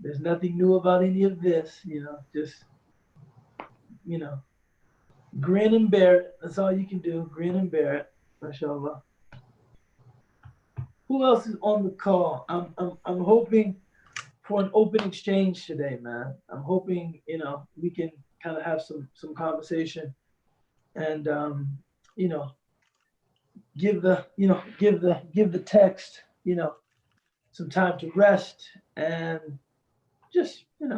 there's nothing new about any of this. Just you know, grin and bear it. That's all you can do. Grin and bear it. MashaAllah. Who else is on the call? I'm hoping for an open exchange today, man. I'm hoping we can kind of have some conversation and you know give the text some time to rest and just kind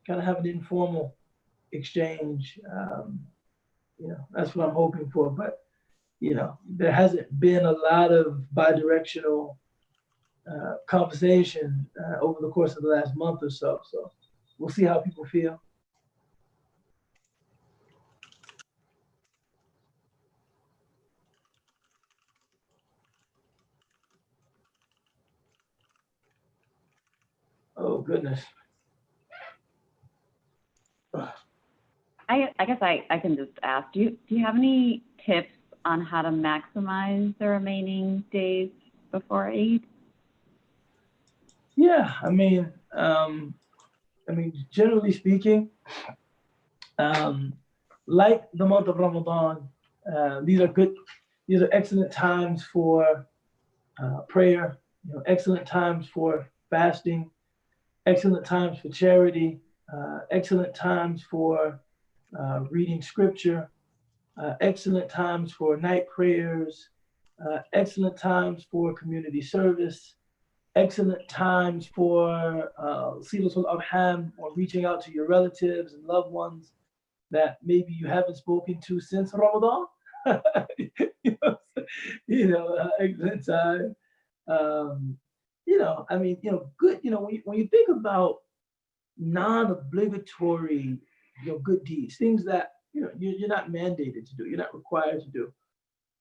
of have an informal exchange. That's what I'm hoping for. But there hasn't been a lot of bidirectional conversation over the course of the last month or so. So we'll see how people feel. Oh goodness. I guess I can just ask, do you have any tips on how to maximize the remaining days before Eid? Yeah, generally speaking, like the month of Ramadan, these are good. These are excellent times for prayer. Excellent times for fasting. Excellent times for charity. Excellent times for reading scripture. Excellent times for night prayers. Excellent times for community service. Excellent times for silatul arham, or reaching out to your relatives and loved ones that maybe you haven't spoken to since Ramadan. you know, Excellent time. Good. When you think about non-obligatory, good deeds, things that you're not mandated to do, you're not required to do.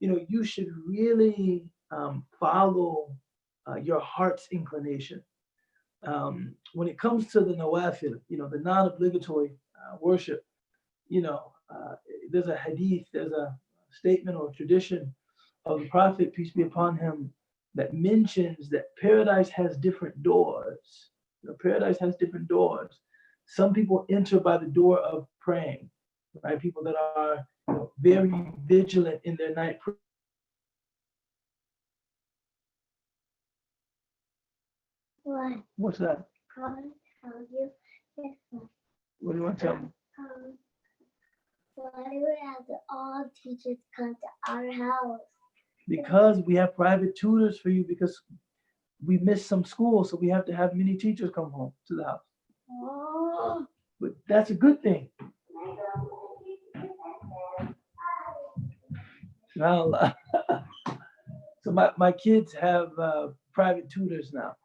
You should really follow your heart's inclination. When it comes to the nawafil, the non-obligatory worship, there's a hadith, there's a statement or tradition of the Prophet, peace be upon him, that mentions that paradise has different doors. Paradise has different doors. Some people enter by the door of praying, right? People that are very vigilant in their night prayer. What? What's that? I'll tell you this one. What do you want to tell me? Why do we have to all teachers come to our house? Because we have private tutors for you, because we missed some school, so we have to have many teachers come home to the house. Oh. But that's a good thing. Now, so my kids have private tutors now.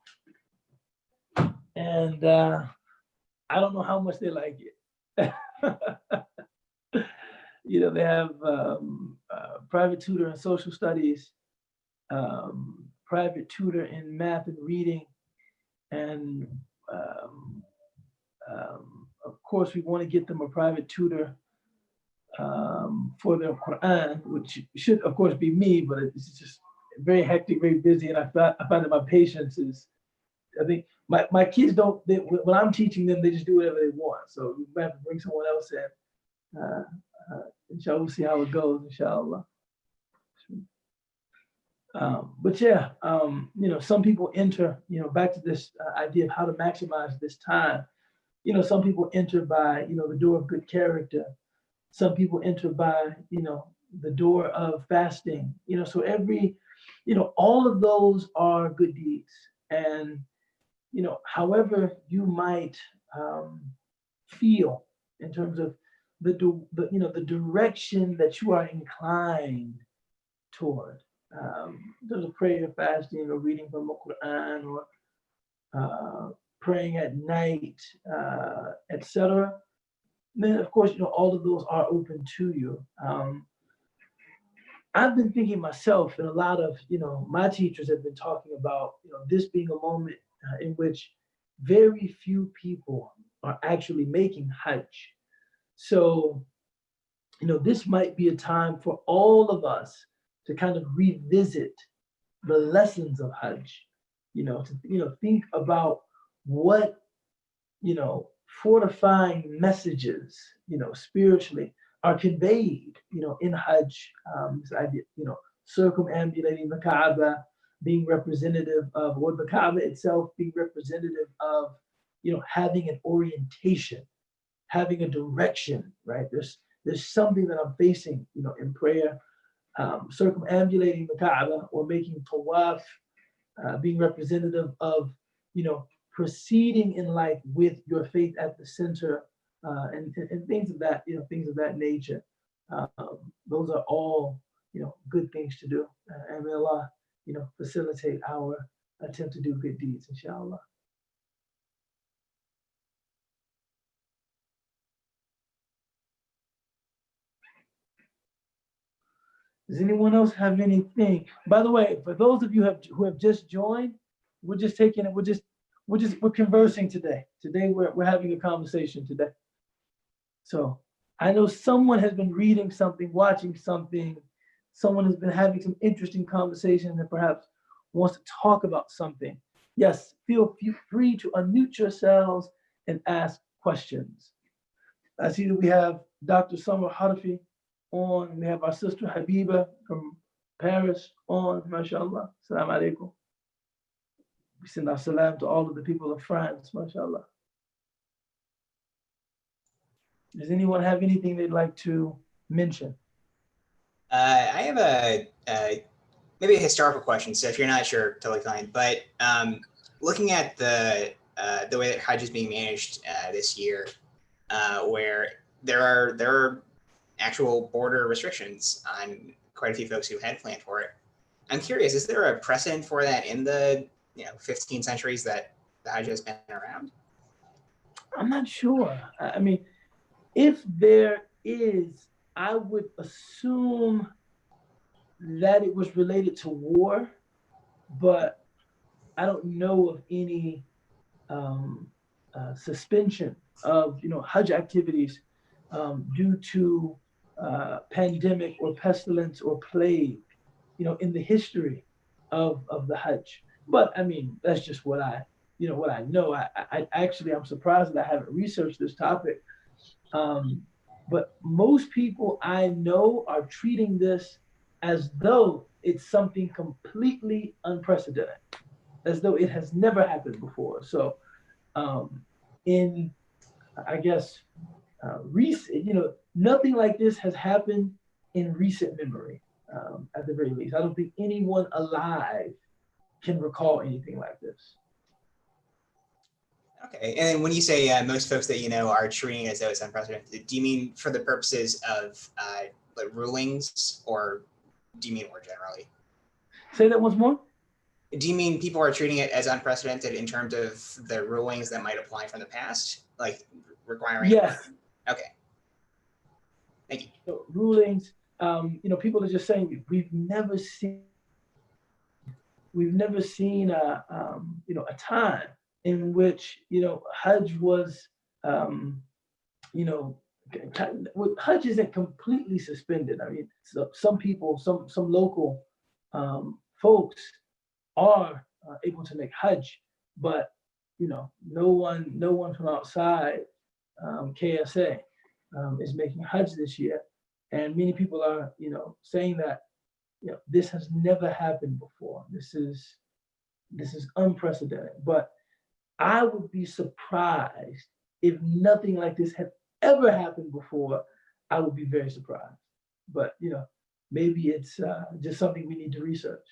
And I don't know how much they like it. They have private tutor in social studies, private tutor in math and reading, and of course we want to get them a private tutor for their Quran, which should of course be me, but it's just very hectic, very busy, and I find that my patience is. I think my kids when I'm teaching them, they just do whatever they want. So we have to bring someone else in. Inshallah, we'll see how it goes, inshallah. But yeah, some people enter, back to this idea of how to maximize this time. Some people enter by, the door of good character. Some people enter by, the door of fasting. So all of those are good deeds. And however you might feel in terms of the direction that you are inclined toward, in terms of prayer, fasting, or reading from the Quran, or praying at night, etc. Then, of course, all of those are open to you. I've been thinking myself, and a lot of my teachers have been talking about this being a moment in which very few people are actually making Hajj. So, this might be a time for all of us to kind of revisit the lessons of Hajj. To think about what you know, fortifying messages, you know, spiritually are conveyed, you know, in Hajj. This idea, you know, circumambulating the Kaaba, being representative of, or the Kaaba itself being representative of, you know, having an orientation, having a direction, right? There's something that I'm facing, you know, in prayer, circumambulating the Kaaba or making tawaf, being representative of, you know, proceeding in life with your faith at the center, and things of that, you know, things of that nature. Those are all, you know, good things to do. And may Allah, you know, facilitate our attempt to do good deeds, inshallah. Does anyone else have anything? By the way, for those of you who have just joined, we're just taking it. We're conversing today. Today we're having a conversation today. So I know someone has been reading something, watching something. Someone has been having some interesting conversation and perhaps wants to talk about something. Yes, feel free to unmute yourselves and ask questions. I see that we have Dr. Summer Harfi on. We have our sister Habiba from Paris on. MashaAllah. Assalamu alaikum. We send our salam to all of the people of France. MashaAllah. Does anyone have anything they'd like to mention? I have maybe a historical question. So if you're not sure, totally fine. But looking at the way that Hajj is being managed this year, where there are actual border restrictions on quite a few folks who had planned for it. I'm curious, is there a precedent for that in the 15 centuries that the Hajj has been around? I'm not sure. I mean, if there is, I would assume that it was related to war, but I don't know of any suspension of Hajj activities due to pandemic or pestilence or plague, in the history of the Hajj. But I mean, that's just what I know. I actually, I'm surprised that I haven't researched this topic. But most people I know are treating this as though it's something completely unprecedented, as though it has never happened before. So in, I guess, recent, nothing like this has happened in recent memory, at the very least. I don't think anyone alive can recall anything like this. Okay, and then when you say most folks that you know are treating it as though it's unprecedented, do you mean for the purposes of like rulings, or do you mean more generally? Say that once more. Do you mean people are treating it as unprecedented in terms of the rulings that might apply from the past, like requiring? Yes. Okay. Thank you. So rulings. People are just saying we've never seen a time in which Hajj was Hajj isn't completely suspended. I mean, so some people, some local folks are able to make Hajj, but no one from outside KSA is making Hajj this year, and many people are saying that this has never happened before. This is unprecedented. But I would be surprised if nothing like this had ever happened before. I would be very surprised. But maybe it's just something we need to research.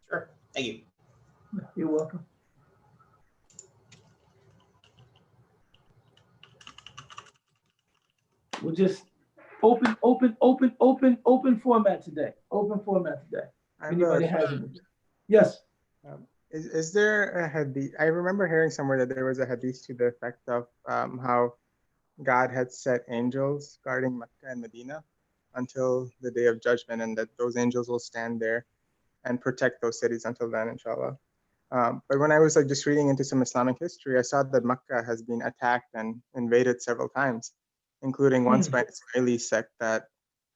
Sure. Thank you. You're welcome. We'll just open format today. Open format today. Anybody has anything? Yes. Is there a hadith? I remember hearing somewhere that there was a hadith to the effect of how God had set angels guarding Mecca and Medina until the day of judgment, and that those angels will stand there and protect those cities until then, inshallah. But when I was just reading into some Islamic history, I saw that Mecca has been attacked and invaded several times, including once by an Israeli sect that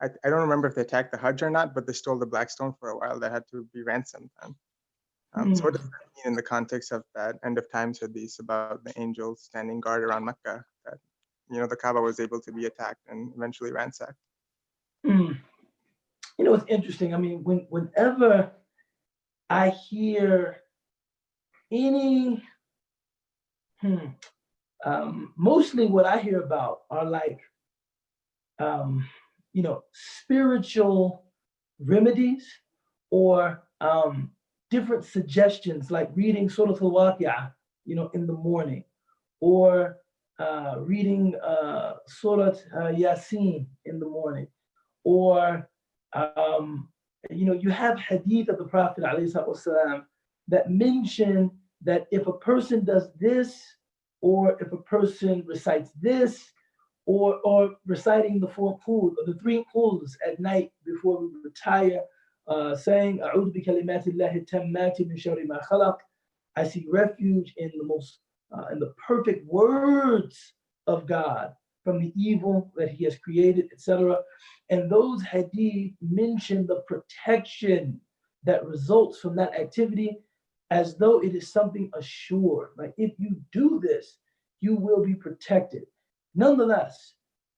I don't remember if they attacked the Hajj or not, but they stole the black stone for a while that had to be ransomed. So what does that mean in the context of that end of times hadith about the angels standing guard around Mecca, that the Kaaba was able to be attacked and eventually ransacked? It's interesting. I mean, whenever I hear any, mostly what I hear about are like, spiritual remedies or different suggestions, like reading Surah Al-Waqi'ah, in the morning, or reading Surah Yasin in the morning, or you have hadith of the Prophet ﷺ that mention that if a person does this, or if a person recites this, or reciting the 4 quls, or the 3 quls at night before we retire, saying "A'udhu bi kalimatillahi tammati min sharri ma khalaq." I seek refuge in the perfect words of God from the evil that He has created, etc. And those hadith mention the protection that results from that activity, as though it is something assured. Like, if you do this, you will be protected. Nonetheless,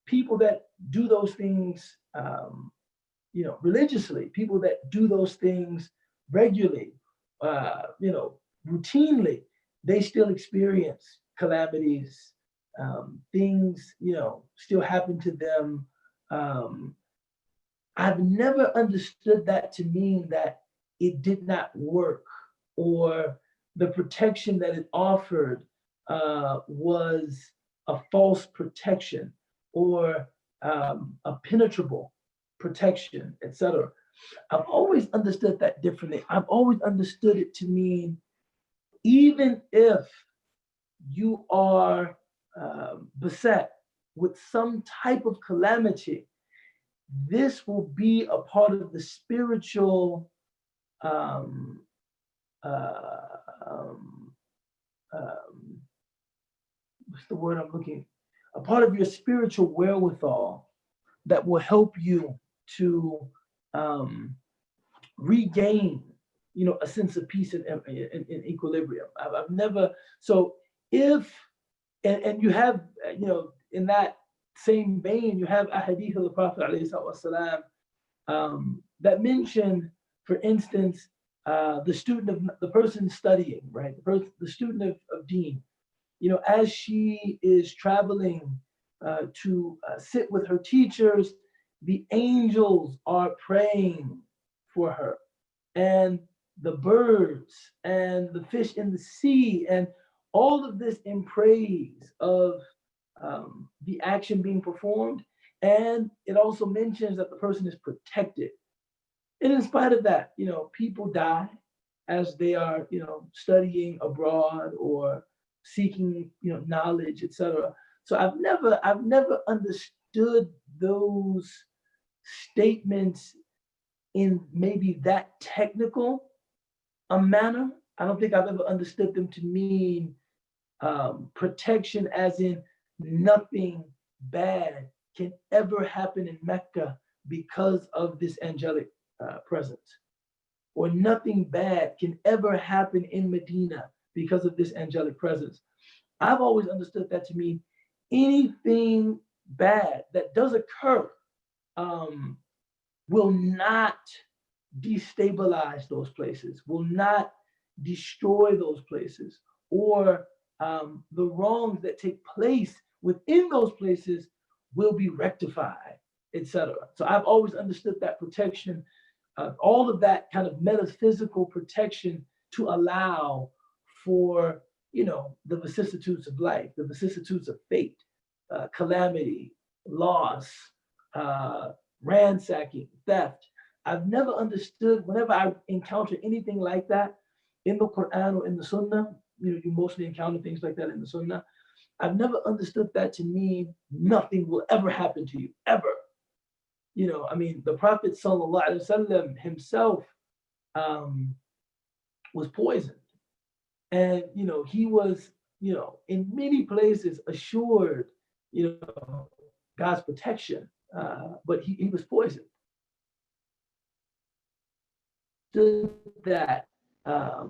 people that do those things, religiously, people that do those things regularly, routinely, they still experience calamities. Things, still happen to them. I've never understood that to mean that it did not work, or the protection that it offered was a false protection, or a penetrable protection, etc. I've always understood that differently. I've always understood it to mean, even if you are beset with some type of calamity, this will be a part of the spiritual what's the word I'm looking? A part of your spiritual wherewithal that will help you to regain, a sense of peace and equilibrium. I've never, so if, and you have, in that same vein, you have a hadith of the Prophet ﷺ, that mention, for instance, the person studying, right? The student of deen, as she is traveling to sit with her teachers, the angels are praying for her, and the birds and the fish in the sea, and all of this in praise of the action being performed. And it also mentions that the person is protected. And in spite of that, people die as they are, studying abroad or seeking, knowledge, etc. So I've never understood those statements in maybe that technical a manner. I don't think I've ever understood them to mean protection, as in nothing bad can ever happen in Mecca because of this angelic presence, or nothing bad can ever happen in Medina because of this angelic presence. I've always understood that to mean anything bad that does occur will not destabilize those places, will not destroy those places, or the wrongs that take place within those places will be rectified, etc. So I've always understood that protection, all of that kind of metaphysical protection, to allow for, the vicissitudes of life, the vicissitudes of fate, calamity, loss, ransacking, theft. I've never understood, whenever I encounter anything like that in the Quran or in the Sunnah, you mostly encounter things like that in the Sunnah. I've never understood that to mean nothing will ever happen to you, ever. The Prophet ﷺ himself was poisoned. And, he was, in many places assured, God's protection, but he was poisoned. That I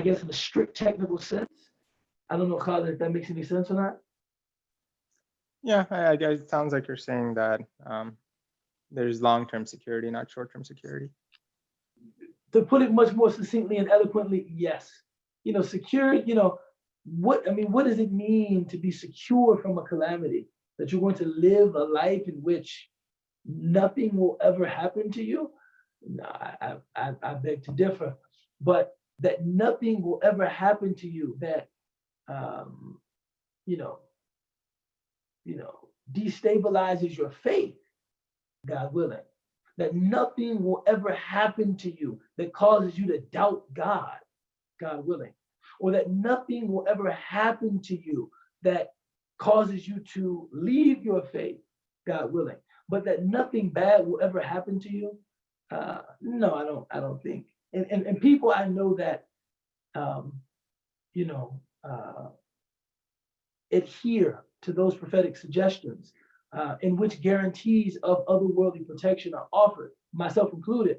guess in a strict technical sense. I don't know, Khalid, if that makes any sense or not. Yeah, I guess it sounds like you're saying that there's long-term security, not short-term security. To put it much more succinctly and eloquently, yes. Secure, what does it mean to be secure from a calamity? That you're going to live a life in which nothing will ever happen to you? No, I beg to differ. But that nothing will ever happen to you that um, you know, destabilizes your faith, God willing. That nothing will ever happen to you that causes you to doubt God, God willing. Or that nothing will ever happen to you that causes you to leave your faith, God willing. But that nothing bad will ever happen to you. No, I don't think. And people I know that you know, adhere to those prophetic suggestions in which guarantees of otherworldly protection are offered, myself included.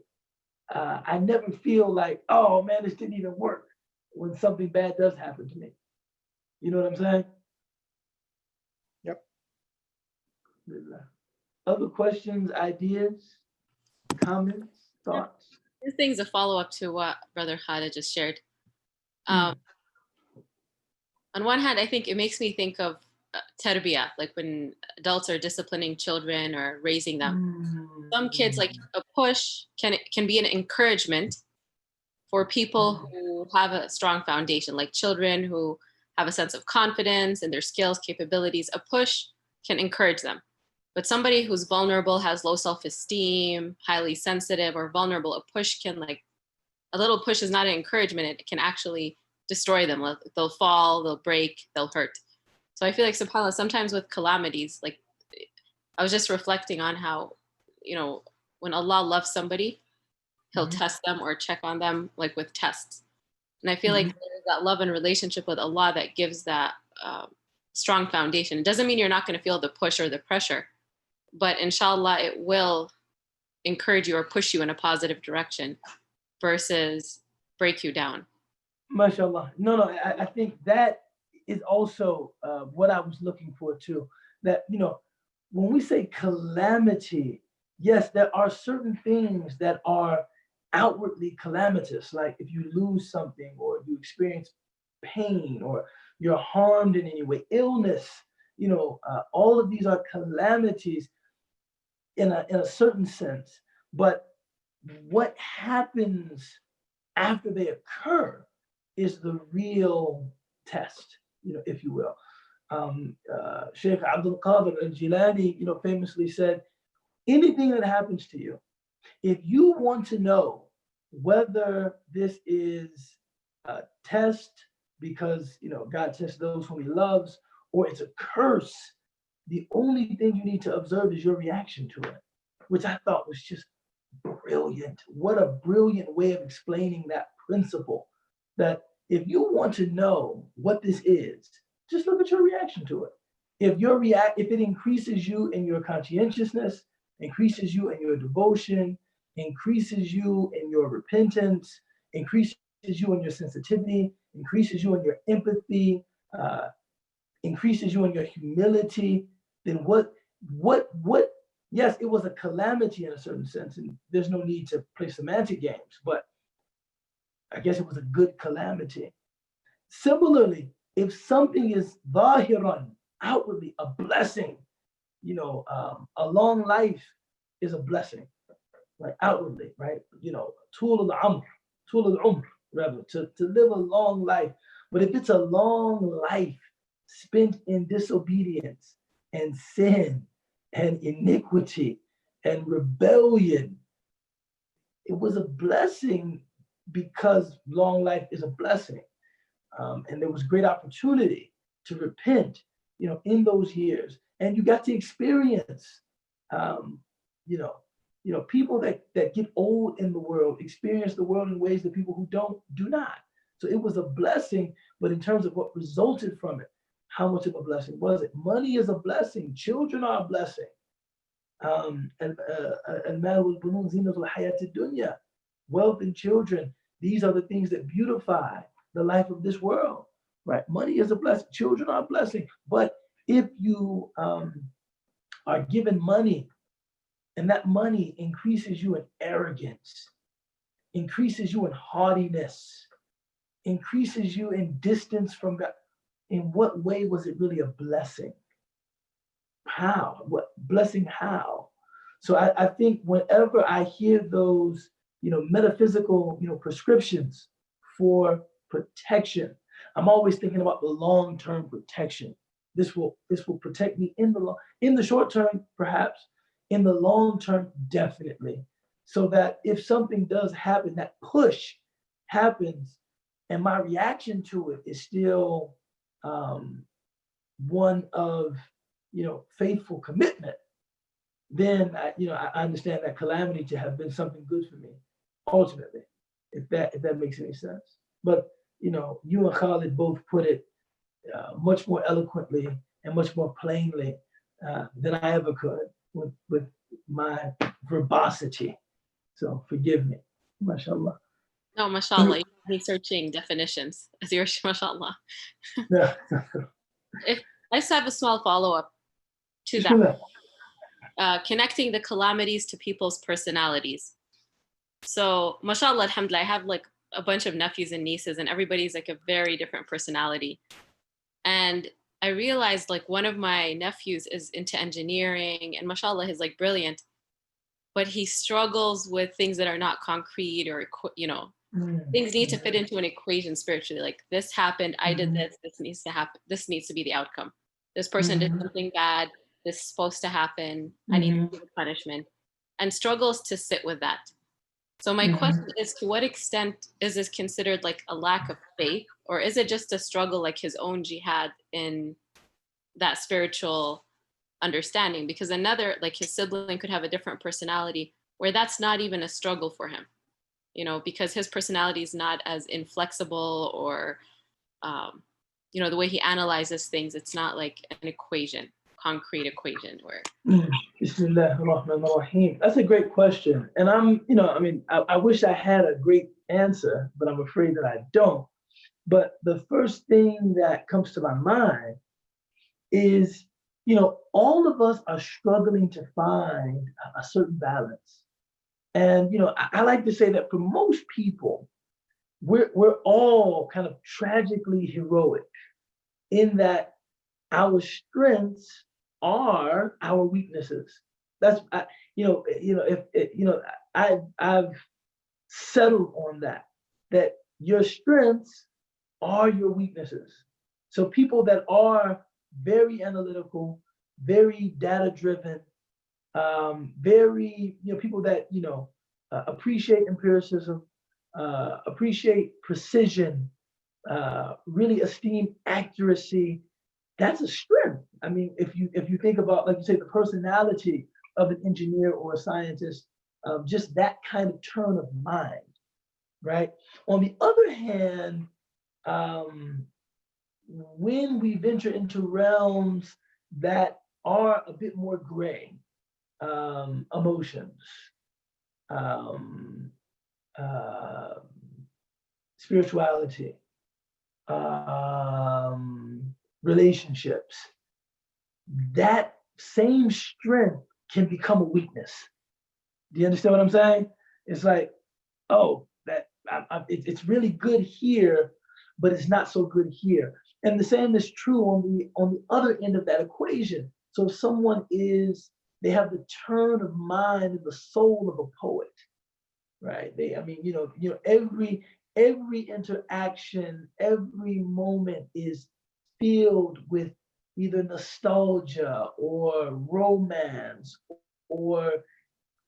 I never feel like, oh man, this didn't even work when something bad does happen to me. You know what I'm saying? Yep. Other questions, ideas, comments, thoughts? This thing's a follow-up to what Brother Khalid just shared. On one hand, I think it makes me think of tarbiyah, like when adults are disciplining children or raising them. Some kids, like a push can be an encouragement for people who have a strong foundation, like children who have a sense of confidence in their skills, capabilities. A push can encourage them. But somebody who's vulnerable, has low self-esteem, highly sensitive or vulnerable, a little push is not an encouragement. It can actually destroy them. They'll fall, they'll break, they'll hurt. So I feel like, subhanAllah, sometimes with calamities, like I was just reflecting on how, when Allah loves somebody, he'll test them or check on them like with tests. And I feel like there's that love and relationship with Allah that gives that strong foundation. It doesn't mean you're not going to feel the push or the pressure, but inshallah, it will encourage you or push you in a positive direction versus break you down. MashaAllah. No, I think that is also what I was looking for too. That, when we say calamity, yes, there are certain things that are outwardly calamitous, like if you lose something or you experience pain or you're harmed in any way, illness, all of these are calamities in a certain sense. But what happens after they occur is the real test, if you will. Sheikh Abdul Qadir al-Jilani, famously said, anything that happens to you, if you want to know whether this is a test because, God tests those whom he loves, or it's a curse, the only thing you need to observe is your reaction to it, which I thought was just brilliant. What a brilliant way of explaining that principle, that if you want to know what this is, just look at your reaction to it. If it increases you in your conscientiousness, increases you in your devotion, increases you in your repentance, increases you in your sensitivity, increases you in your empathy, increases you in your humility, then what, yes, it was a calamity in a certain sense, and there's no need to play semantic games, but I guess it was a good calamity. Similarly, if something is zahiran, outwardly a blessing, a long life is a blessing, right? Outwardly, right? Tul al-umr, rather, to live a long life. But if it's a long life spent in disobedience and sin and iniquity and rebellion, it was a blessing because long life is a blessing. And there was great opportunity to repent, in those years. And you got to experience, people that get old in the world experience the world in ways that people who do not. So it was a blessing, but in terms of what resulted from it, how much of a blessing was it? Money is a blessing. Children are a blessing. And man will balloon zinatul hayat dunya. wealth and children, these are the things that beautify the life of this world, right? Money is a blessing, children are a blessing. But if you are given money and that money increases you in arrogance, increases you in haughtiness, increases you in distance from God, in what way was it really a blessing? How? What blessing? How? So I think whenever I hear those, metaphysical, prescriptions for protection, I'm always thinking about the long-term protection. This will protect me in the short term, perhaps, in the long term, definitely. So that if something does happen, that push happens, and my reaction to it is still one of faithful commitment, then I understand that calamity to have been something good for me, ultimately, if that makes any sense. But you and Khalid both put it much more eloquently and much more plainly than I ever could with my verbosity. So forgive me, mashallah. No, mashallah, you're researching definitions as you're mashallah. Yeah. If I just have a small follow-up to that. Connecting the calamities to people's personalities. So, mashallah, alhamdulillah, I have like a bunch of nephews and nieces, and everybody's like a very different personality. And I realized like one of my nephews is into engineering, and mashallah, he's like brilliant, but he struggles with things that are not concrete, or things need to fit into an equation spiritually. Like, this happened, I did this needs to happen, this needs to be the outcome. This person did something bad, this is supposed to happen, I need to give a punishment, and struggles to sit with that. So my question is, to what extent is this considered like a lack of faith, or is it just a struggle, like his own jihad in that spiritual understanding? Because another, like his sibling, could have a different personality where that's not even a struggle for him, because his personality is not as inflexible, or the way he analyzes things, it's not like an equation, concrete equation where. Bismillah ar-Rahman ar-Rahim. That's a great question. And I wish I had a great answer, but I'm afraid that I don't. But the first thing that comes to my mind is, all of us are struggling to find a certain balance. And, I like to say that for most people, we're all kind of tragically heroic in that our strengths are our weaknesses. That's I've settled on that your strengths are your weaknesses. So people that are very analytical, very data driven, very people that appreciate empiricism, appreciate precision, really esteem accuracy. That's a strength. I mean, if you think about, like you say, the personality of an engineer or a scientist, just that kind of turn of mind, right? On the other hand, when we venture into realms that are a bit more gray, emotions, spirituality, relationships, that same strength can become a weakness. Do you understand what I'm saying? It's like, it's really good here, but it's not so good here. And the same is true on the other end of that equation. So if someone they have the turn of mind and the soul of a poet, right? Every interaction, every moment is filled with either nostalgia or romance or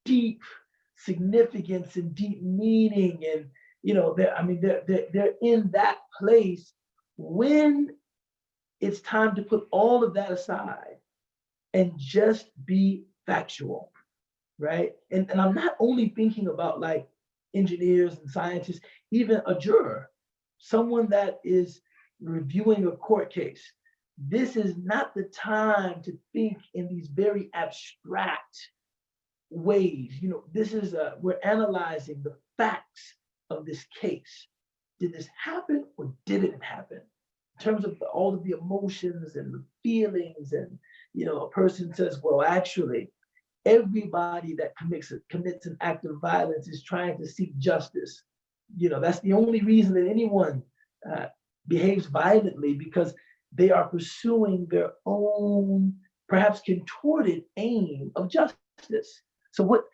deep significance and deep meaning. And they're in that place when it's time to put all of that aside and just be factual, right? And I'm not only thinking about like engineers and scientists, even a juror, someone that is reviewing a court case. This is not the time to think in these very abstract ways. This is we're analyzing the facts of this case. Did this happen or did it happen? In terms of all of the emotions and the feelings, and a person says, well, actually, everybody that commits an act of violence is trying to seek justice. That's the only reason that anyone behaves violently, because they are pursuing their own, perhaps contorted aim of justice. So what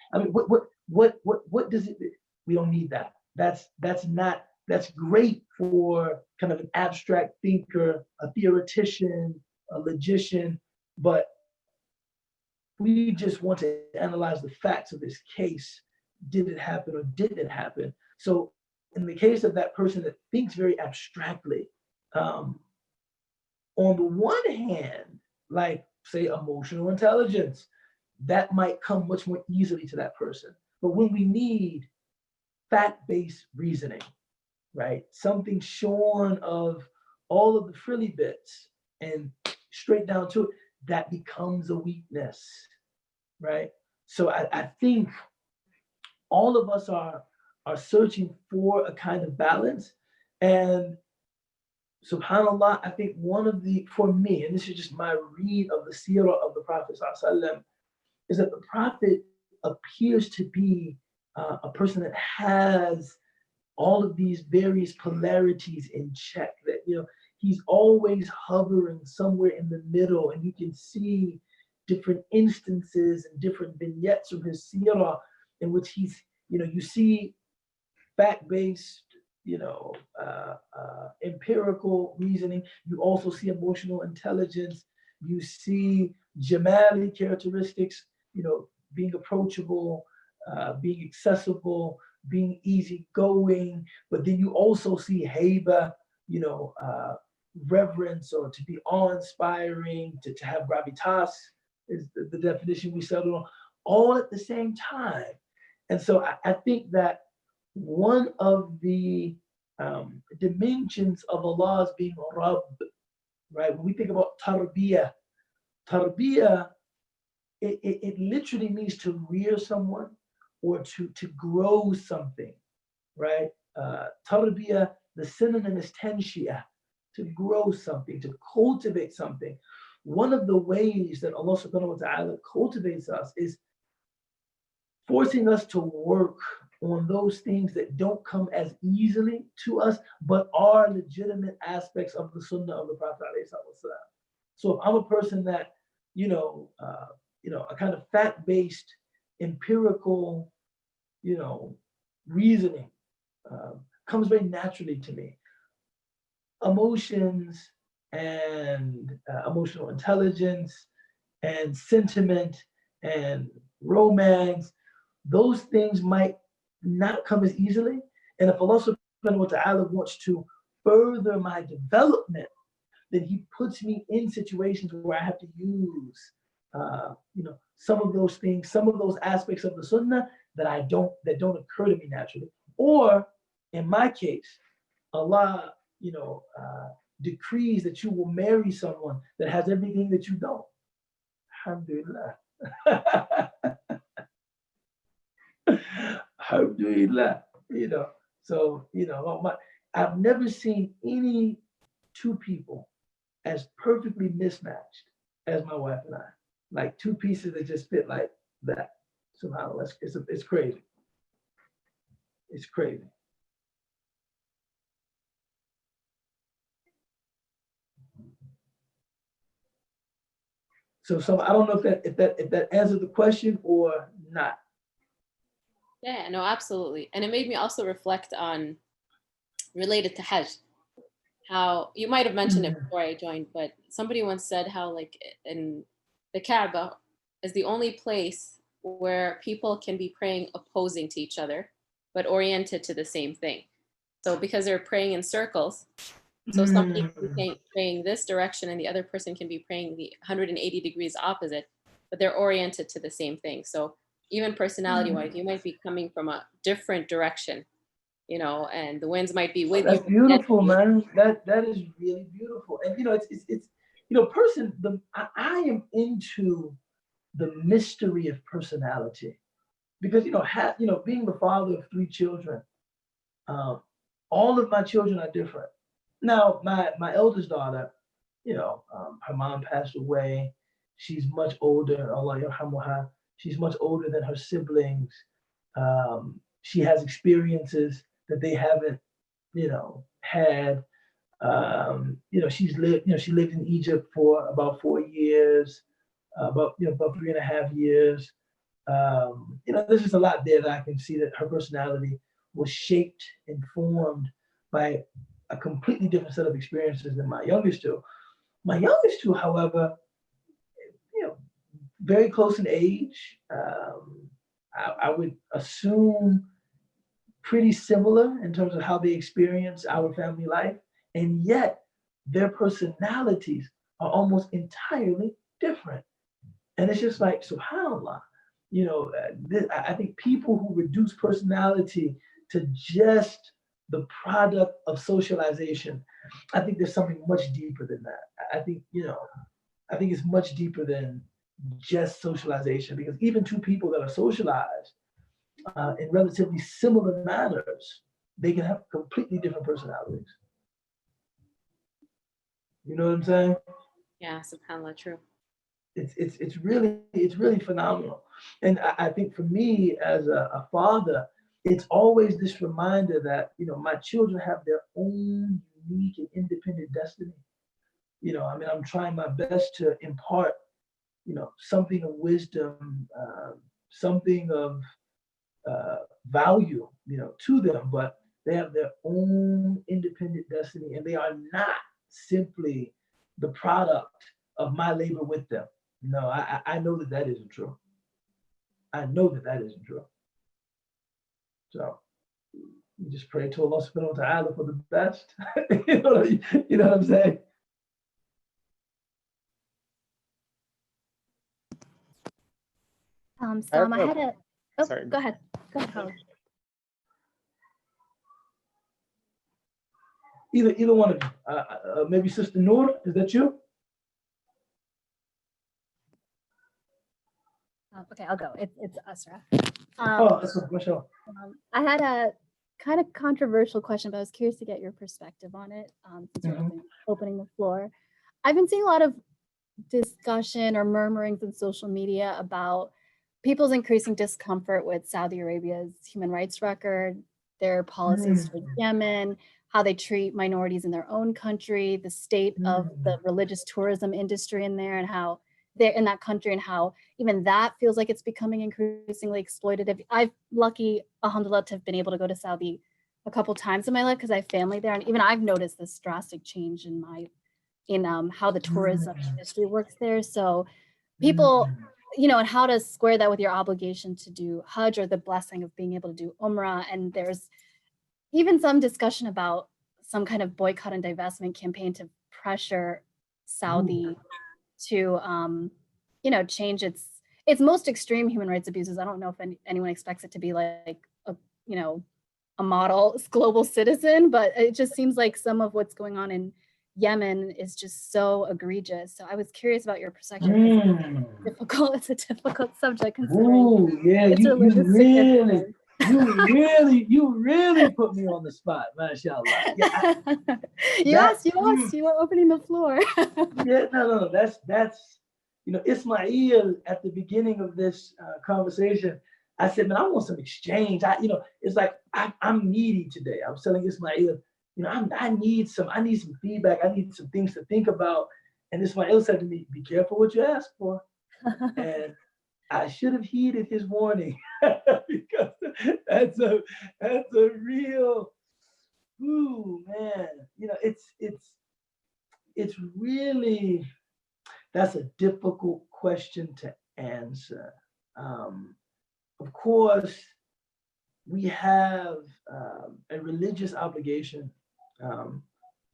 does it? We don't need that. That's great for kind of an abstract thinker, a theoretician, a logician, but we just want to analyze the facts of this case. Did it happen or didn't it happen? So in the case of that person that thinks very abstractly, on the one hand, like say emotional intelligence, that might come much more easily to that person. But when we need fact-based reasoning, right? Something shorn of all of the frilly bits and straight down to it, that becomes a weakness, right? So I think all of us are searching for a kind of balance. And subhanAllah, I think for me, and this is just my read of the seerah of the Prophet ﷺ, is that the Prophet appears to be a person that has all of these various polarities in check, that he's always hovering somewhere in the middle, and you can see different instances and different vignettes from his seerah in which he's, you see fact-based, empirical reasoning. You also see emotional intelligence. You see jamali characteristics, being approachable, being accessible, being easygoing. But then you also see haiba, reverence, or to be awe-inspiring, to have gravitas is the definition we settled on, all at the same time. And so I think that one of the dimensions of Allah's being Rabb, right? When we think about tarbiyah, it literally means to rear someone or to grow something, right? Tarbiyah, the synonym is tanshiyah, to grow something, to cultivate something. One of the ways that Allah subhanahu wa ta'ala cultivates us is forcing us to work on those things that don't come as easily to us, but are legitimate aspects of the sunnah of the Prophet. So if I'm a person that, a kind of fact-based, empirical, reasoning comes very naturally to me. Emotions and emotional intelligence and sentiment and romance, those things might not come as easily. And if Allah subhanahu wa ta'ala wants to further my development, then he puts me in situations where I have to use some of those things, some of those aspects of the sunnah that don't occur to me naturally. Or in my case, Allah decrees that you will marry someone that has everything that you don't. Alhamdulillah. Alhamdulillah. So I've never seen any two people as perfectly mismatched as my wife and I. Like two pieces that just fit like that. SubhanAllah, it's crazy. It's crazy. So I don't know if that answered the question or not. Yeah, no, absolutely. And it made me also reflect on, related to Hajj, how you might have mentioned it before I joined, but somebody once said how like in the Kaaba is the only place where people can be praying opposing to each other, but oriented to the same thing. So because they're praying in circles, so somebody can be praying this direction and the other person can be praying the 180 degrees opposite, but they're oriented to the same thing. So even personality-wise, you might be coming from a different direction, and the winds might be with you. That's beautiful, man. That is really beautiful. And I am into the mystery of personality, because being the father of 3 children, all of my children are different. Now, my eldest daughter, her mom passed away. She's much older. Allah yarhamuha. She's much older than her siblings. She has experiences that they haven't, had. She lived in Egypt for about 4 years, about 3.5 years. There's just a lot there that I can see that her personality was shaped and formed by a completely different set of experiences than my youngest two. My youngest two, however, very close in age. I would assume pretty similar in terms of how they experience our family life, and yet their personalities are almost entirely different. And it's just like, subhanAllah, I think people who reduce personality to just the product of socialization, I think there's something much deeper than that. I think it's much deeper than just socialization, because even two people that are socialized in relatively similar manners, they can have completely different personalities. You know what I'm saying? Yeah, subhanAllah, true. It's really phenomenal. And I think for me as a father, it's always this reminder that, my children have their own unique and independent destiny. I'm trying my best to impart, something of wisdom, something of value, to them, but they have their own independent destiny, and they are not simply the product of my labor with them. No, I know that isn't true. I know that isn't true. So you just pray to Allah subhanahu wa ta'ala for the best. you know what I'm saying? Sam, I had a. Oh, Sorry. go ahead. Go ahead, Howard. Either one of you. Maybe Sister Noor, is that you? Okay, I'll go. It's Asra. Asra, mashallah. I had a kind of controversial question, but I was curious to get your perspective on it, since you're opening the floor. I've been seeing a lot of discussion or murmurings in social media about people's increasing discomfort with Saudi Arabia's human rights record, their policies towards Yemen, how they treat minorities in their own country, the state of the religious tourism industry in there, and how they're in that country, and how even that feels like it's becoming increasingly exploitative. I've lucky, alhamdulillah, to have been able to go to Saudi a couple times in my life because I have family there, and even I've noticed this drastic change in how the tourism industry works there. So people, and how to square that with your obligation to do Hajj or the blessing of being able to do Umrah. And there's even some discussion about some kind of boycott and divestment campaign to pressure Saudi to, change its most extreme human rights abuses. I don't know if anyone expects it to be like a model global citizen, but it just seems like some of what's going on in Yemen is just so egregious. So I was curious about your perspective. It's a difficult subject considering it's religious significance. You really put me on the spot, mashallah. Yeah, you were opening the floor. Yeah, no. That's Ismail at the beginning of this conversation. I said, man, I want some exchange. It's like I'm needy today. I was telling Ismail, I need some feedback. I need some things to think about. And Ismail said to me, be careful what you ask for. And I should have heeded his warning because that's a real, man. It's really, that's a difficult question to answer. Of course, we have a religious obligation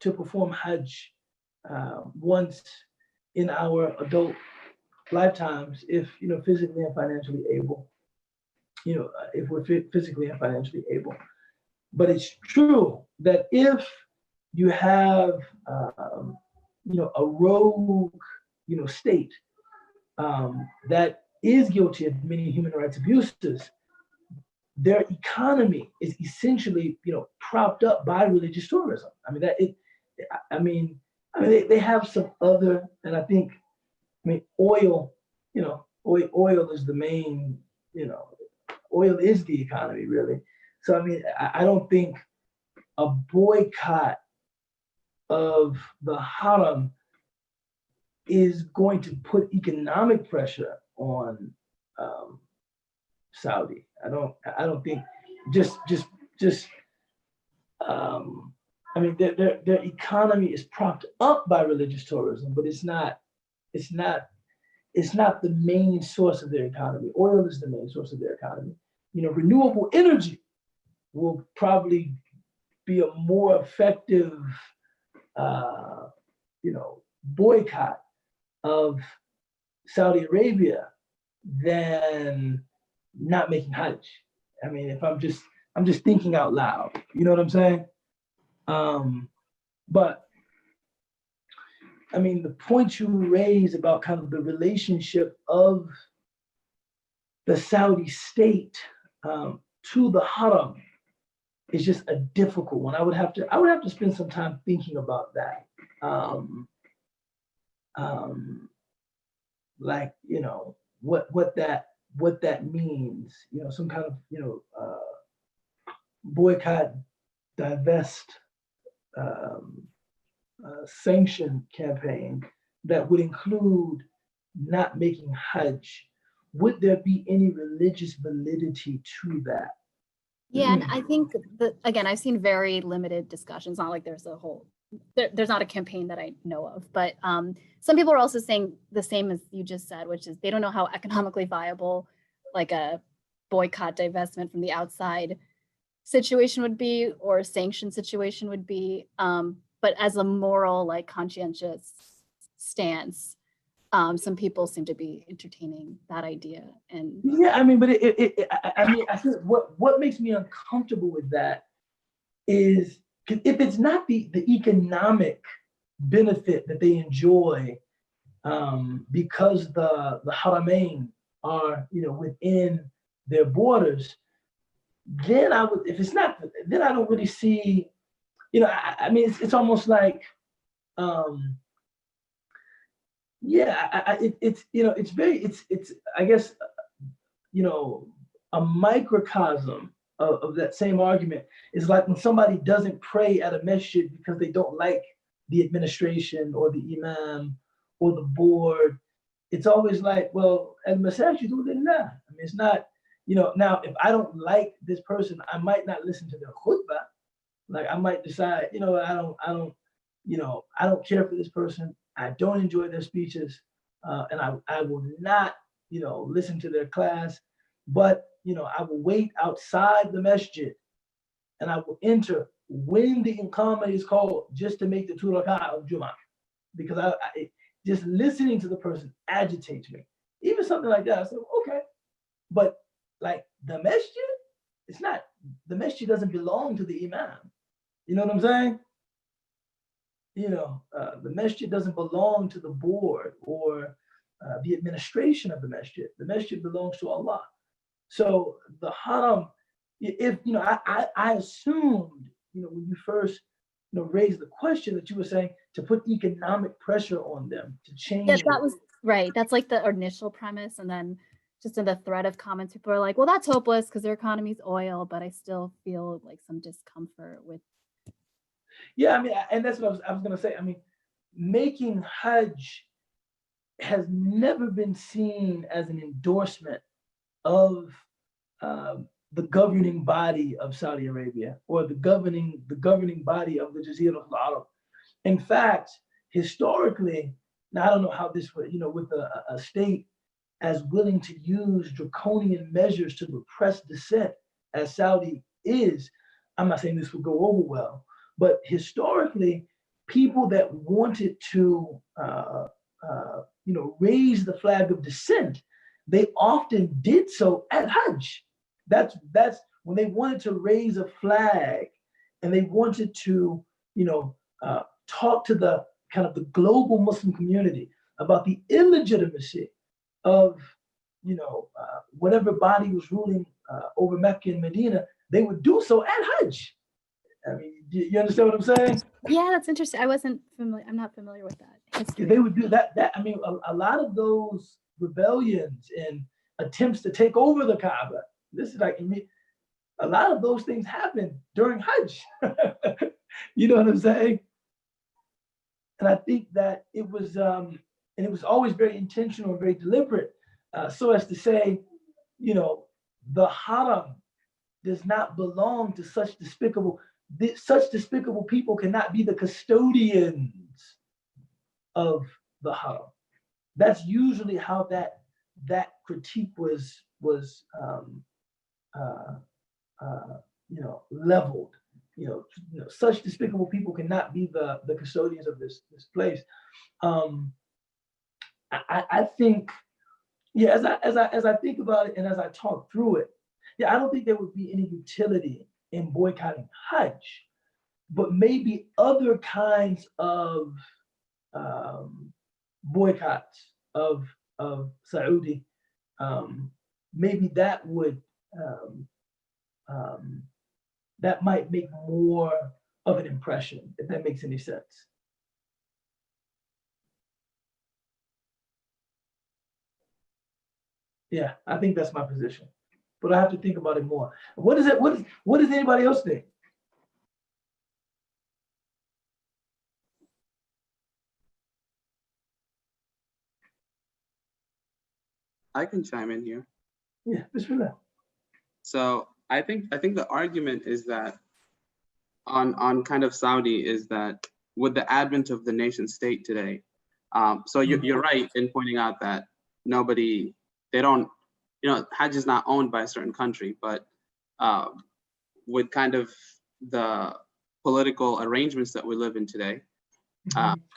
to perform Hajj once in our adult lifetimes, if physically and financially able. If we're physically and financially able. But it's true that if you have a rogue state that is guilty of many human rights abuses, their economy is essentially, propped up by religious tourism. I mean, they have some other, and oil, oil is the main, oil is the economy really. So, I don't think a boycott of the haram is going to put economic pressure on Saudi. I don't think their economy is propped up by religious tourism, but it's not the main source of their economy. Oil is the main source of their economy. Renewable energy will probably be a more effective, boycott of Saudi Arabia than not making Hajj. If I'm just thinking out loud, you know what I'm saying? But the point you raise about kind of the relationship of the Saudi state to the haram is just a difficult one. I would have to spend some time thinking about that. What that means, some kind of, boycott, divest, sanction campaign that would include not making Hajj. Would there be any religious validity to that? Yeah, and I think that, again, I've seen very limited discussions. Not like there's there's not a campaign that I know of, but some people are also saying the same as you just said, which is they don't know how economically viable like a boycott, divestment from the outside situation would be, or a sanction situation would be. But as a moral, like conscientious stance, some people seem to be entertaining that idea. And yeah, but I think what makes me uncomfortable with that is if it's not the economic benefit that they enjoy, because the Haramain are within their borders, then I would. If it's not, then I don't really see. It's almost like, it's I guess, a microcosm of that same argument is like when somebody doesn't pray at a masjid because they don't like the administration or the imam or the board. It's always like, well, al masajid lillah. It's not, now if I don't like this person, I might not listen to their khutbah. Like I might decide, I don't care for this person. I don't enjoy their speeches, and I will not, listen to their class. But I will wait outside the masjid, and I will enter when the iqamah is called, just to make the 2 rak'ah of Jum'ah, because I just listening to the person agitates me. Even something like that, I said, okay, but like the masjid, it's not. The masjid doesn't belong to the imam. You know what I'm saying? The masjid doesn't belong to the board or the administration of the masjid. The masjid belongs to Allah. So the haram, if I assumed, when you first raised the question, that you were saying to put economic pressure on them to change. yeah, that was right. That's like the initial premise, and then just in the thread of comments, people are like, "Well, that's hopeless because their economy's oil," but I still feel like some discomfort with. Yeah, and that's what I was going to say. Making Hajj has never been seen as an endorsement of the governing body of Saudi Arabia or the governing body of the Jazirah al-Arab. In fact, historically, now I don't know how this would, with a state as willing to use draconian measures to repress dissent as Saudi is, I'm not saying this would go over well, but historically, people that wanted to, raise the flag of dissent, they often did so at Hajj. That's when they wanted to raise a flag, and they wanted to, talk to the kind of the global Muslim community about the illegitimacy of whatever body was ruling over Mecca and Medina, they would do so at Hajj. I mean, you understand what I'm saying? Yeah, that's interesting. I wasn't familiar. I'm not familiar with that history. They would do that. I mean, a lot of those rebellions and attempts to take over the Kaaba. This is like, a lot of those things happen during Hajj. You know what I'm saying? And I think that it was, and it was always very intentional and very deliberate, so as to say, the Haram does not belong to such despicable people cannot be the custodians of the Haram. That's usually how that critique was leveled. Such despicable people cannot be the custodians of this place. I think, as I think about it and as I talk through it, I don't think there would be any utility in boycotting Hajj, but maybe other kinds of boycotts of Saudi. Maybe that would that might make more of an impression, if that makes any sense. Yeah, I think that's my position, but I have to think about it more. What does anybody else think? I can chime in here. Yeah, bismillah. So I think the argument is that on kind of Saudi is that with the advent of the nation state today, so you're right in pointing out that Hajj is not owned by a certain country, but with kind of the political arrangements that we live in today,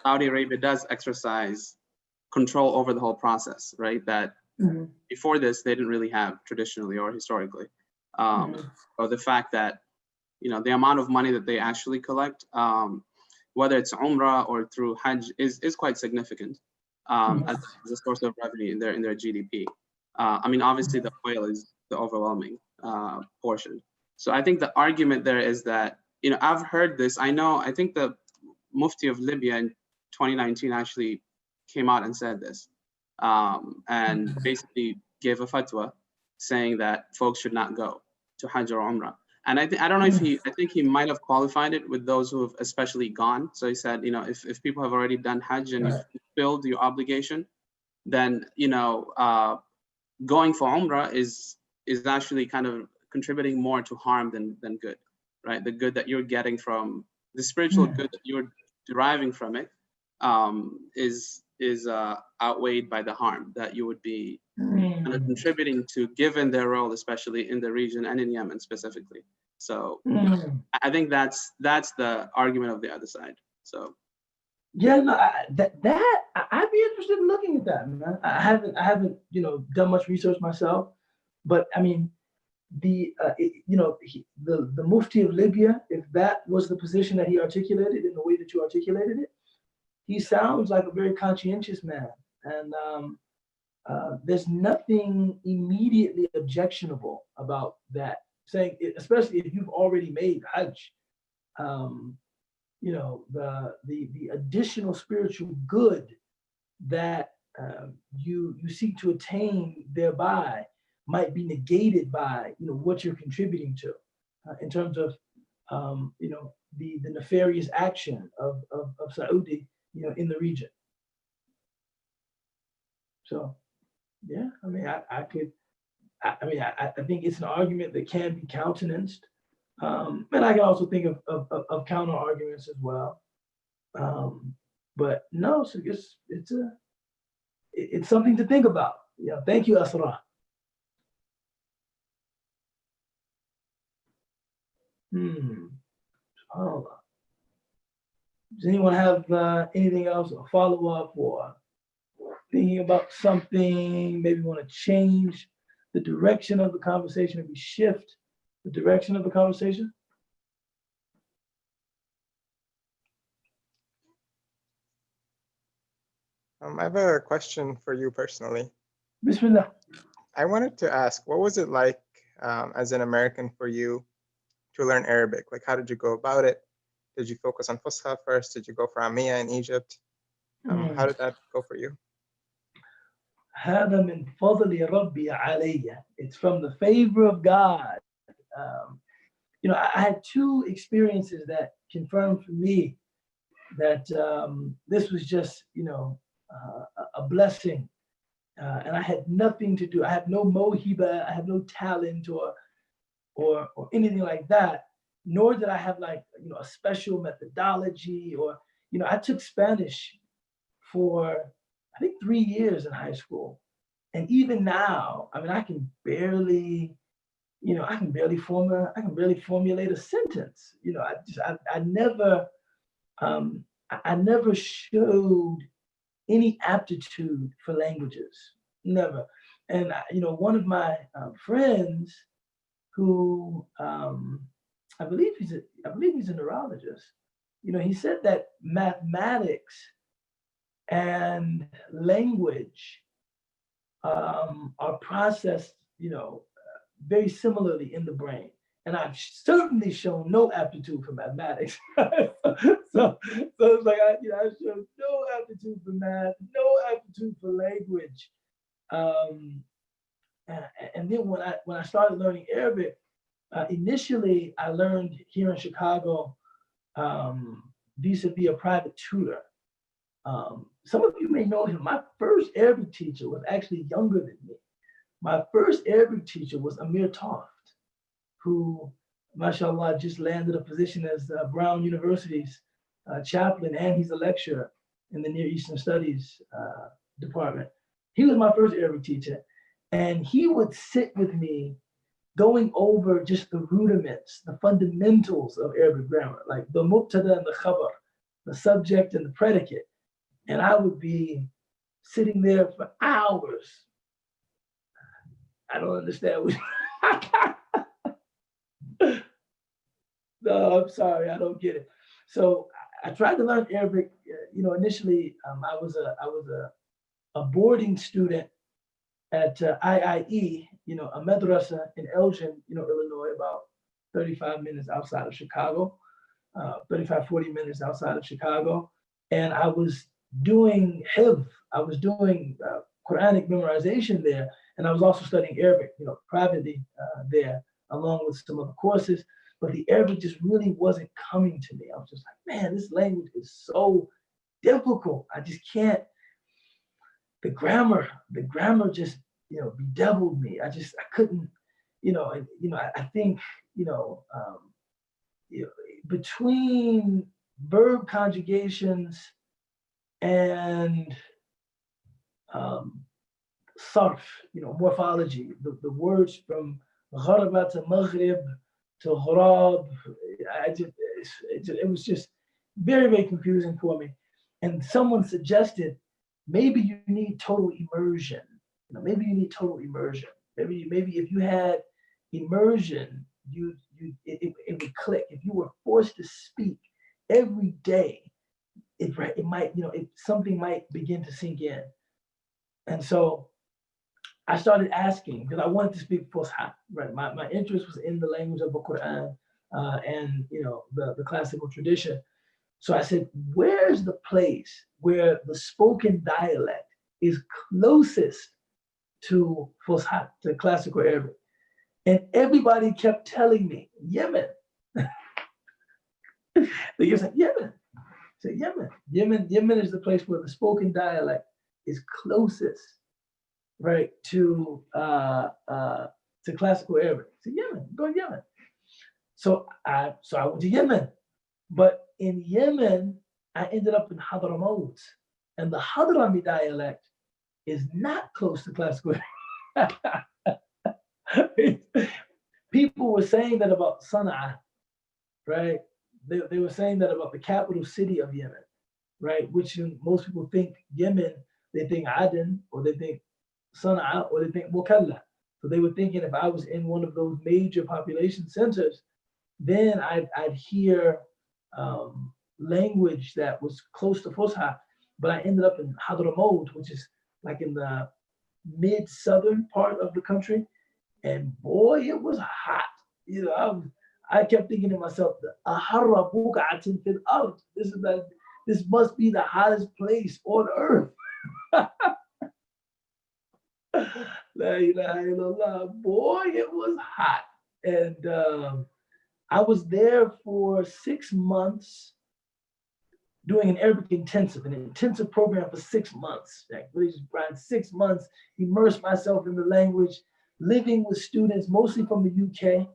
Saudi Arabia does exercise control over the whole process, right? That before this, they didn't really have traditionally or historically. Or the fact that, the amount of money that they actually collect, whether it's Umrah or through Hajj, is quite significant as a source of revenue in their GDP. I mean, obviously the oil is the overwhelming portion. So I think the argument there is that, I've heard this. I think the Mufti of Libya in 2019 actually came out and said this. And basically gave a fatwa saying that folks should not go to Hajj or Umrah. And I don't know I think he might have qualified it with those who have especially gone. So he said, if people have already done Hajj and you've fulfilled your obligation, then, going for Umrah is actually kind of contributing more to harm than good, right? The good that you're getting from the spiritual good that you're deriving from it is outweighed by the harm that you would be kind of contributing to, given their role, especially in the region and in Yemen specifically. So I think that's the argument of the other side. So yeah, no, I'd be interested in looking at that, man. I haven't done much research myself, but I mean, the Mufti of Libya, if that was the position that he articulated in the way that you articulated it, he sounds like a very conscientious man, and there's nothing immediately objectionable about that. Saying, especially if you've already made Hajj, the additional spiritual good that you seek to attain thereby might be negated by what you're contributing to in terms of the nefarious action of Saudi in the region. So yeah, I mean, I think it's an argument that can be countenanced, and I can also think of counter arguments as well. But no, so it's something to think about. Yeah, thank you, Asra. SubhanAllah. Does anyone have anything else, a follow up, or thinking about something? Maybe want to change the direction of the conversation, maybe shift the direction of the conversation? I have a question for you personally. Bismillah. I wanted to ask, what was it like as an American for you to learn Arabic? Like, how did you go about it? Did you focus on Fusha first? Did you go for Amia in Egypt? How did that go for you? هذا من فضل ربي علي. It's from the favor of God. You know, I had two experiences that confirmed for me that this was just, you know, a blessing. And I had nothing to do. I have no mohiba, I have no talent or anything like that, nor did I have like, you know, a special methodology or, you know, I took Spanish for, I think 3 years in high school. And even now, I mean, I can barely, you know, I can barely formulate a sentence. You know, I never, I never showed any aptitude for languages, never. And you know, one of my friends, who I believe he's a neurologist. You know, he said that mathematics and language are processed, you know, very similarly in the brain. And I've certainly shown no aptitude for mathematics. so it's like I showed no aptitude for math, no aptitude for language. And then when I started learning Arabic, initially I learned here in Chicago vis-a-vis a private tutor. Some of you may know him. My first Arabic teacher was actually younger than me. My first Arabic teacher was Amir Toft, who, mashallah, just landed a position as Brown University's chaplain, and he's a lecturer in the Near Eastern Studies department. He was my first Arabic teacher, and he would sit with me going over just the rudiments, the fundamentals of Arabic grammar, like the mubtada and the khabar, the subject and the predicate. And I would be sitting there for hours. I don't understand. No, I'm sorry, I don't get it. So I tried to learn Arabic. You know, initially I was a boarding student at IIE, you know, a madrasa in Elgin, you know, Illinois, about 35 minutes outside of Chicago, 35, 40 minutes outside of Chicago. And I was doing hifz, I was doing Quranic memorization there. And I was also studying Arabic, you know, privately there, along with some other courses. But the Arabic just really wasn't coming to me. I was just like, man, this language is so difficult. I just can't. The grammar just, you know, bedeviled me. I couldn't, you know, and, you know, I think, you know, between verb conjugations and sarf, you know, morphology, the words from gharaba to maghrib to ghurab, it was just very, very confusing for me. And someone suggested, maybe you need total immersion. You know, maybe you need total immersion. Maybe if you had immersion, it would click. If you were forced to speak every day, it might, you know, something might begin to sink in. And so I started asking, because I wanted to speak Fusha, right? My interest was in the language of the Quran and, you know, the classical tradition. So I said, where's the place where the spoken dialect is closest to Fusha, to classical Arabic? And everybody kept telling me, Yemen. They just said, Yemen. I said, Yemen is the place where the spoken dialect is closest, right, to classical Arabic. I said, Yemen, go to Yemen. So I went to Yemen. But in Yemen, I ended up in Hadramaut. And the Hadrami dialect is not close to classical. People were saying that about Sana'a, right? They were saying that about the capital city of Yemen, right? Which most people think Yemen, they think Aden, or they think Sana'a, or they think Mukalla. So they were thinking if I was in one of those major population centers, then I'd hear language that was close to Fusha, but I ended up in Hadramaut, which is like in the mid-southern part of the country, and boy, it was hot. You know, I kept thinking to myself, this must be the hottest place on earth. La ilaha illallah. Boy, it was hot. And I was there for 6 months doing an Arabic intensive, an intensive program for 6 months. Like, really just, Brian, 6 months, immersed myself in the language, living with students, mostly from the UK.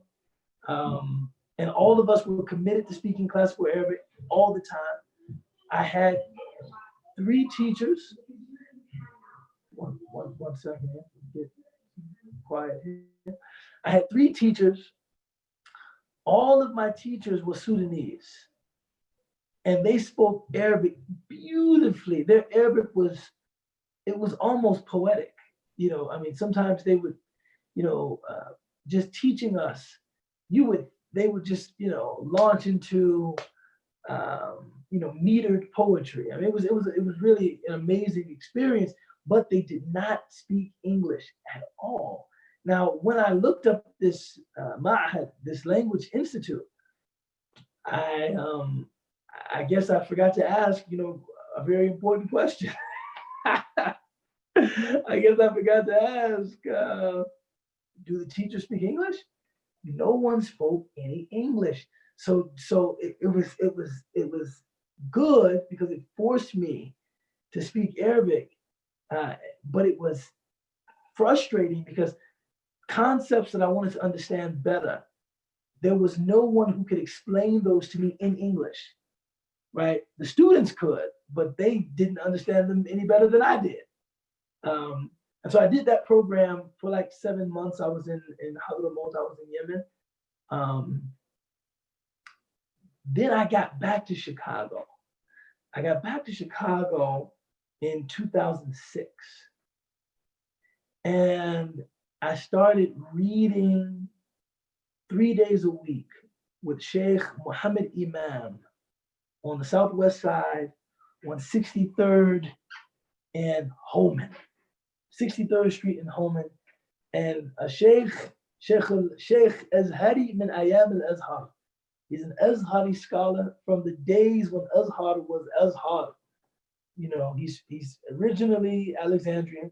And all of us were committed to speaking classical Arabic all the time. I had 3 teachers. One second here. Get quiet here. I had 3 teachers. All of my teachers were Sudanese, and they spoke Arabic beautifully. Their Arabic was almost poetic. You know, I mean, sometimes they would, just teaching us, they would just, launch into, metered poetry. I mean, it was really an amazing experience, but they did not speak English at all. Now, when I looked up this ma'had, this language institute, I guess I forgot to ask, a very important question. I guess I forgot to ask, do the teachers speak English? No one spoke any English. So it was good because it forced me to speak Arabic, but it was frustrating because concepts that I wanted to understand better, there was no one who could explain those to me in English, right? The students could, but they didn't understand them any better than I did. And so I did that program for like 7 months. I was in Hadramaut, I was in Yemen. Then I got back to Chicago. I got back to Chicago in 2006. And I started reading 3 days a week with Sheikh Muhammad Imam on the Southwest side, on 63rd and Holman, 63rd Street in Holman. And a Sheikh Azhari min Ayam al-Azhar. He's an Azhari scholar from the days when Azhar was Azhar. He's originally Alexandrian.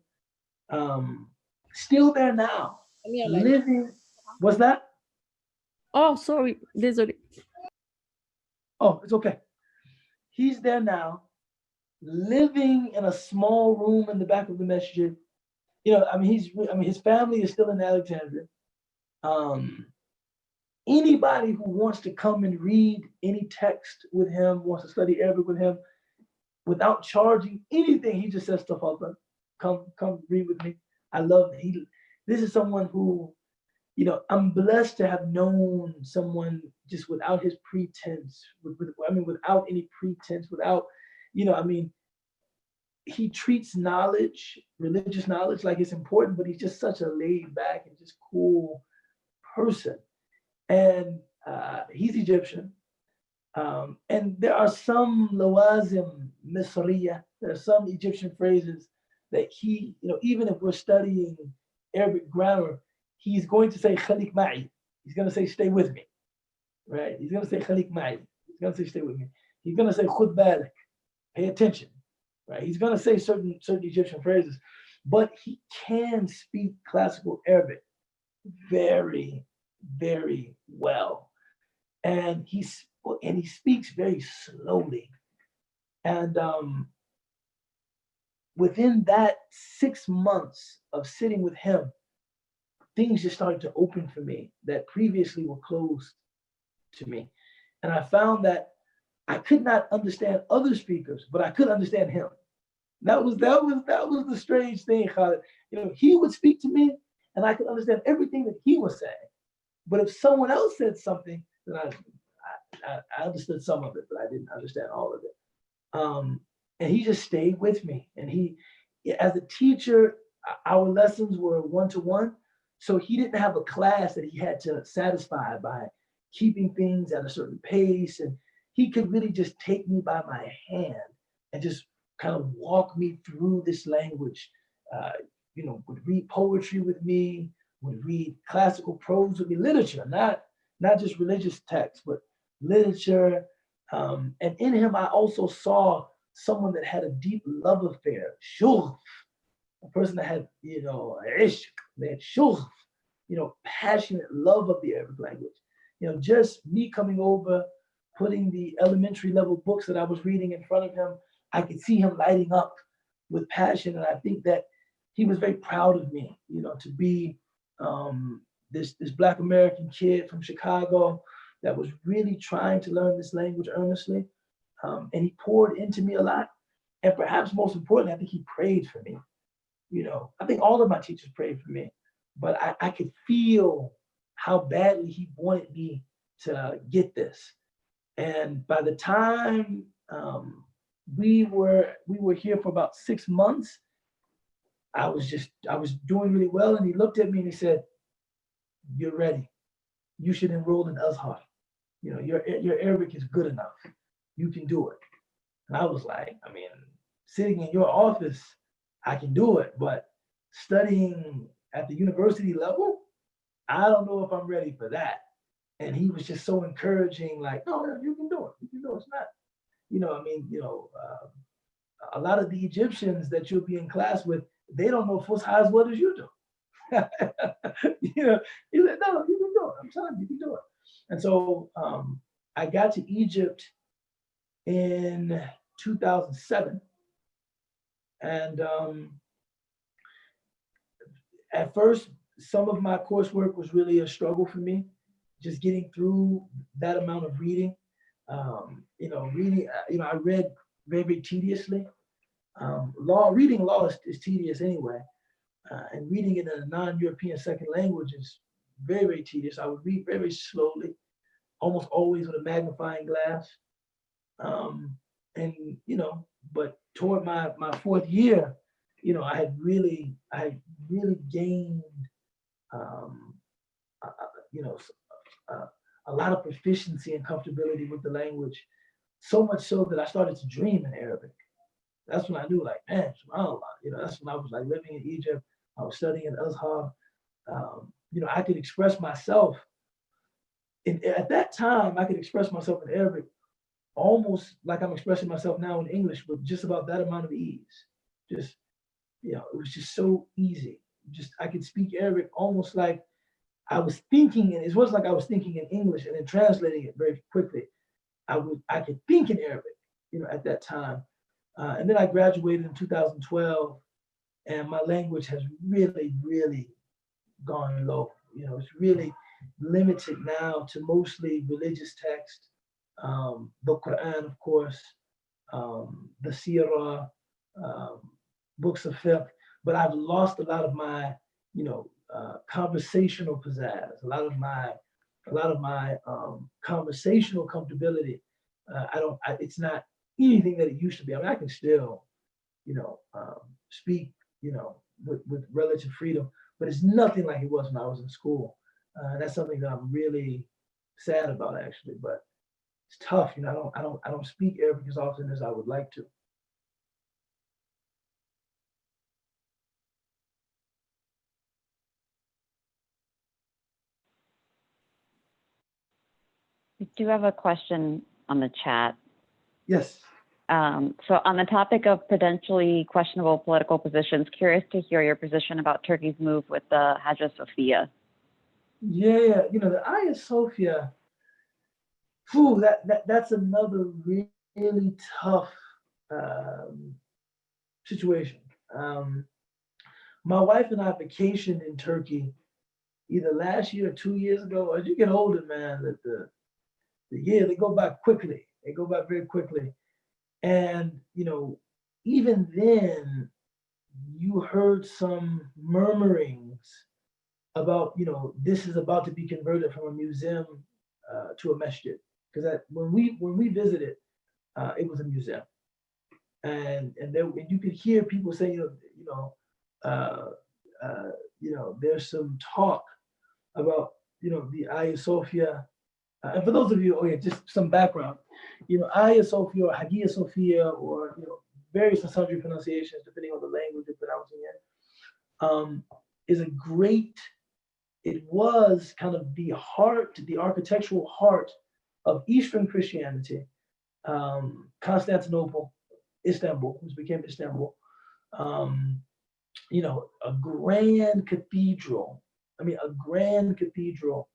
Still there now, living. What's that? Oh, sorry, désolé. Oh, it's okay. He's there now, living in a small room in the back of the masjid. His family is still in Alexandria. Anybody who wants to come and read any text with him, wants to study Arabic with him, without charging anything, he just says, "Tafadhal, come read with me." I love it. This is someone who, I'm blessed to have known someone just without his pretense, without any pretense, without, he treats knowledge, religious knowledge, like it's important, but he's just such a laid back and just cool person. And he's Egyptian. And there are some lawazim misriya, there are some Egyptian phrases that he, even if we're studying Arabic grammar, he's going to say khalik ma'i. He's going to say stay with me, right? He's going to say khalik ma'i. He's going to say stay with me. He's going to say khud balik, pay attention, right? He's going to say certain Egyptian phrases, but he can speak classical Arabic very, very well, and he speaks very slowly. And within that 6 months of sitting with him, things just started to open for me that previously were closed to me. And I found that I could not understand other speakers, but I could understand him. That was the strange thing, Khalid. He would speak to me and I could understand everything that he was saying. But if someone else said something, then I understood some of it, but I didn't understand all of it. And he just stayed with me. And he, as a teacher, our lessons were one-to-one. So he didn't have a class that he had to satisfy by keeping things at a certain pace. And he could really just take me by my hand and just kind of walk me through this language, would read poetry with me, would read classical prose with me, literature, not just religious texts, but literature. And in him, I also saw someone that had a deep love affair, shugh, a person that had, ishq, they had shugh, passionate love of the Arabic language. Just me coming over, putting the elementary level books that I was reading in front of him, I could see him lighting up with passion. And I think that he was very proud of me, to be this Black American kid from Chicago that was really trying to learn this language earnestly. And he poured into me a lot. And perhaps most importantly, I think he prayed for me. I think all of my teachers prayed for me, but I could feel how badly he wanted me to get this. And by the time we were here for about 6 months, I was doing really well. And he looked at me and he said, "You're ready. You should enroll in Azhar. Your Arabic is good enough. You can do it." And I was like, sitting in your office, I can do it, but studying at the university level, I don't know if I'm ready for that. And he was just so encouraging, like, "No, you can do it. You can do it. It's not, a lot of the Egyptians that you'll be in class with, they don't know Fusha as well as you do." He said, "No, you can do it. I'm telling you, you can do it." And so I got to Egypt in 2007. And at first, some of my coursework was really a struggle for me, just getting through that amount of reading. I read very, very tediously. Reading law is tedious anyway. And reading it in a non-European second language is very, very tedious. I would read very, very slowly, almost always with a magnifying glass. But toward my fourth year, I had really gained, a lot of proficiency and comfortability with the language, so much so that I started to dream in Arabic. That's when I knew, like, man, subhanAllah, that's when I was like living in Egypt. I was studying in Azhar. I could express myself. At that time, I could express myself in Arabic almost like I'm expressing myself now in English with just about that amount of ease. Just, it was just so easy. I could speak Arabic almost like I was thinking, and it was like I was thinking in English and then translating it very quickly. I could think in Arabic, at that time. And then I graduated in 2012, and my language has really, really gone low. It's really limited now to mostly religious text, the Quran, of course, the Sirah, books of fiqh. But I've lost a lot of my, conversational pizzazz, a lot of my conversational comfortability. It's not anything that it used to be. I can still, speak, with relative freedom, but it's nothing like it was when I was in school. That's something that I'm really sad about, actually. But it's tough, I don't speak Arabic as often as I would like to. We do have a question on the chat. Yes. So on the topic of potentially questionable political positions, curious to hear your position about Turkey's move with the Hagia Sophia. Yeah, the Hagia Sophia, that's another really tough situation. My wife and I vacationed in Turkey either last year or 2 years ago. As you get older, man, the year, they go by quickly. They go by very quickly. And, even then, you heard some murmurings about, this is about to be converted from a museum to a masjid. Because when we visited, it was a museum. And you could hear people say, there's some talk about, the Hagia Sophia. And for those of you, just some background, Hagia Sophia or Hagia Sophia or, various and sundry pronunciations depending on the language you're pronouncing it. is a great, it was kind of the heart, the architectural heart of Eastern Christianity. Constantinople, Istanbul, which became Istanbul, you know, a grand cathedral. I mean, a grand cathedral.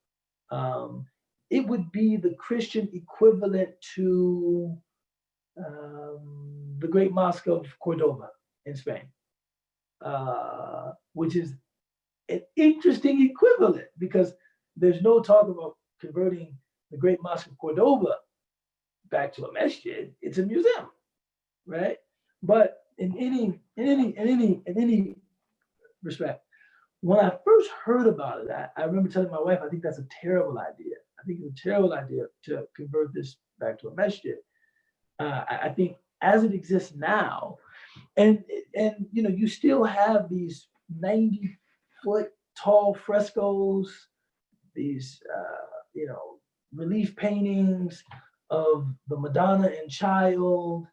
It would be the Christian equivalent to the Great Mosque of Cordoba in Spain, which is an interesting equivalent because there's no talk about converting the Great Mosque of Cordoba back to a masjid. It's a museum, right? But in any respect, when I first heard about it, I remember telling my wife, I think that's a terrible idea. I think it's a terrible idea to convert this back to a masjid. I think as it exists now, and you know, you still have these 90-foot tall frescoes, these you know, relief paintings of the Madonna and Child,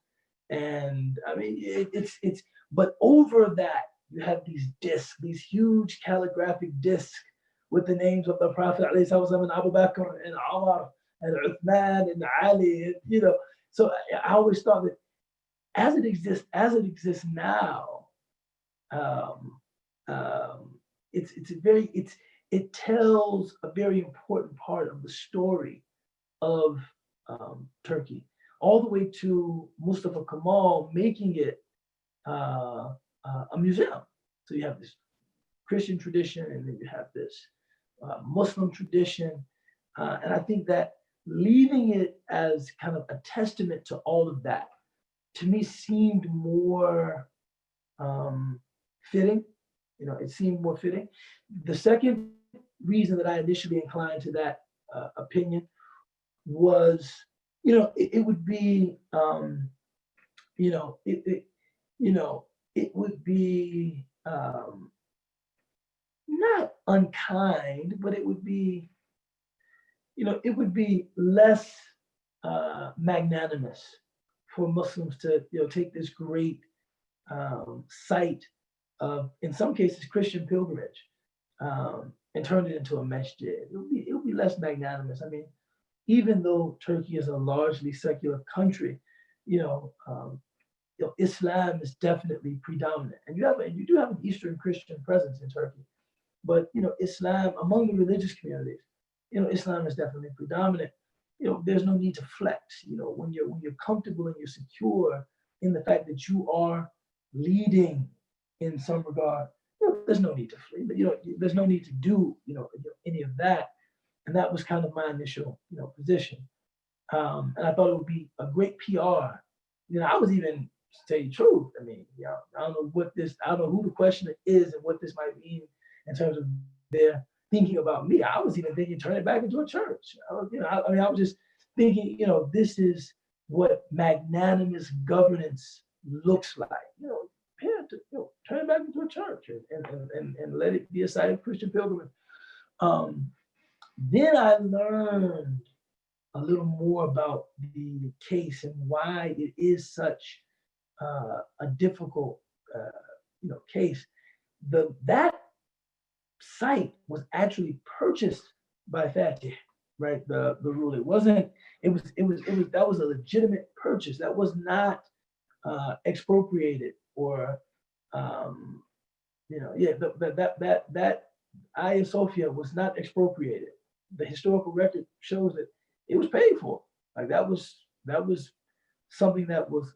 and I mean it's but over that you have these discs, these huge calligraphic discs with the names of the Prophet and Abu Bakr and Umar and Uthman and Ali, and, you know. So I always thought that as it exists now, it tells a very important part of the story of Turkey, all the way to Mustafa Kemal making it a museum. So you have this Christian tradition, and then you have this Muslim tradition, and I think that leaving it as kind of a testament to all of that, to me, seemed more fitting. You know, it seemed more fitting. The second reason that I initially inclined to that opinion was, you know, it would be, you know, it would be not unkind, but it would be, you know, it would be less magnanimous for Muslims to, you know, take this great site of, in some cases, Christian pilgrimage, and turn it into a masjid. It would be less magnanimous. I mean, even though Turkey is a largely secular country, you know, Islam is definitely predominant, and you do have an Eastern Christian presence in Turkey, but you know, Islam among the religious communities, you know, Islam is definitely predominant. You know, there's no need to flex. You know, when you're comfortable and you're secure in the fact that you are leading in some regard, you know, there's no need to flee. But you know, there's no need to do, you know, any of that. And that was kind of my initial, you know, position. And I thought it would be a great PR. You know, I was even, to tell you the truth, I mean, you know, I don't know who the questioner is and what this might mean in terms of their thinking about me. I was even thinking turn it back into a church. I was just thinking, you know, this is what magnanimous governance looks like. You know, turn it back into a church and let it be a site of Christian pilgrimage. Then I learned a little more about the case and why it is such a difficult, you know, case. That site was actually purchased by Fatih, right? The ruler. It was that was a legitimate purchase. That was not expropriated or you know, yeah, that Hagia Sophia was not expropriated. The historical record shows that it was paid for. Like that was something that was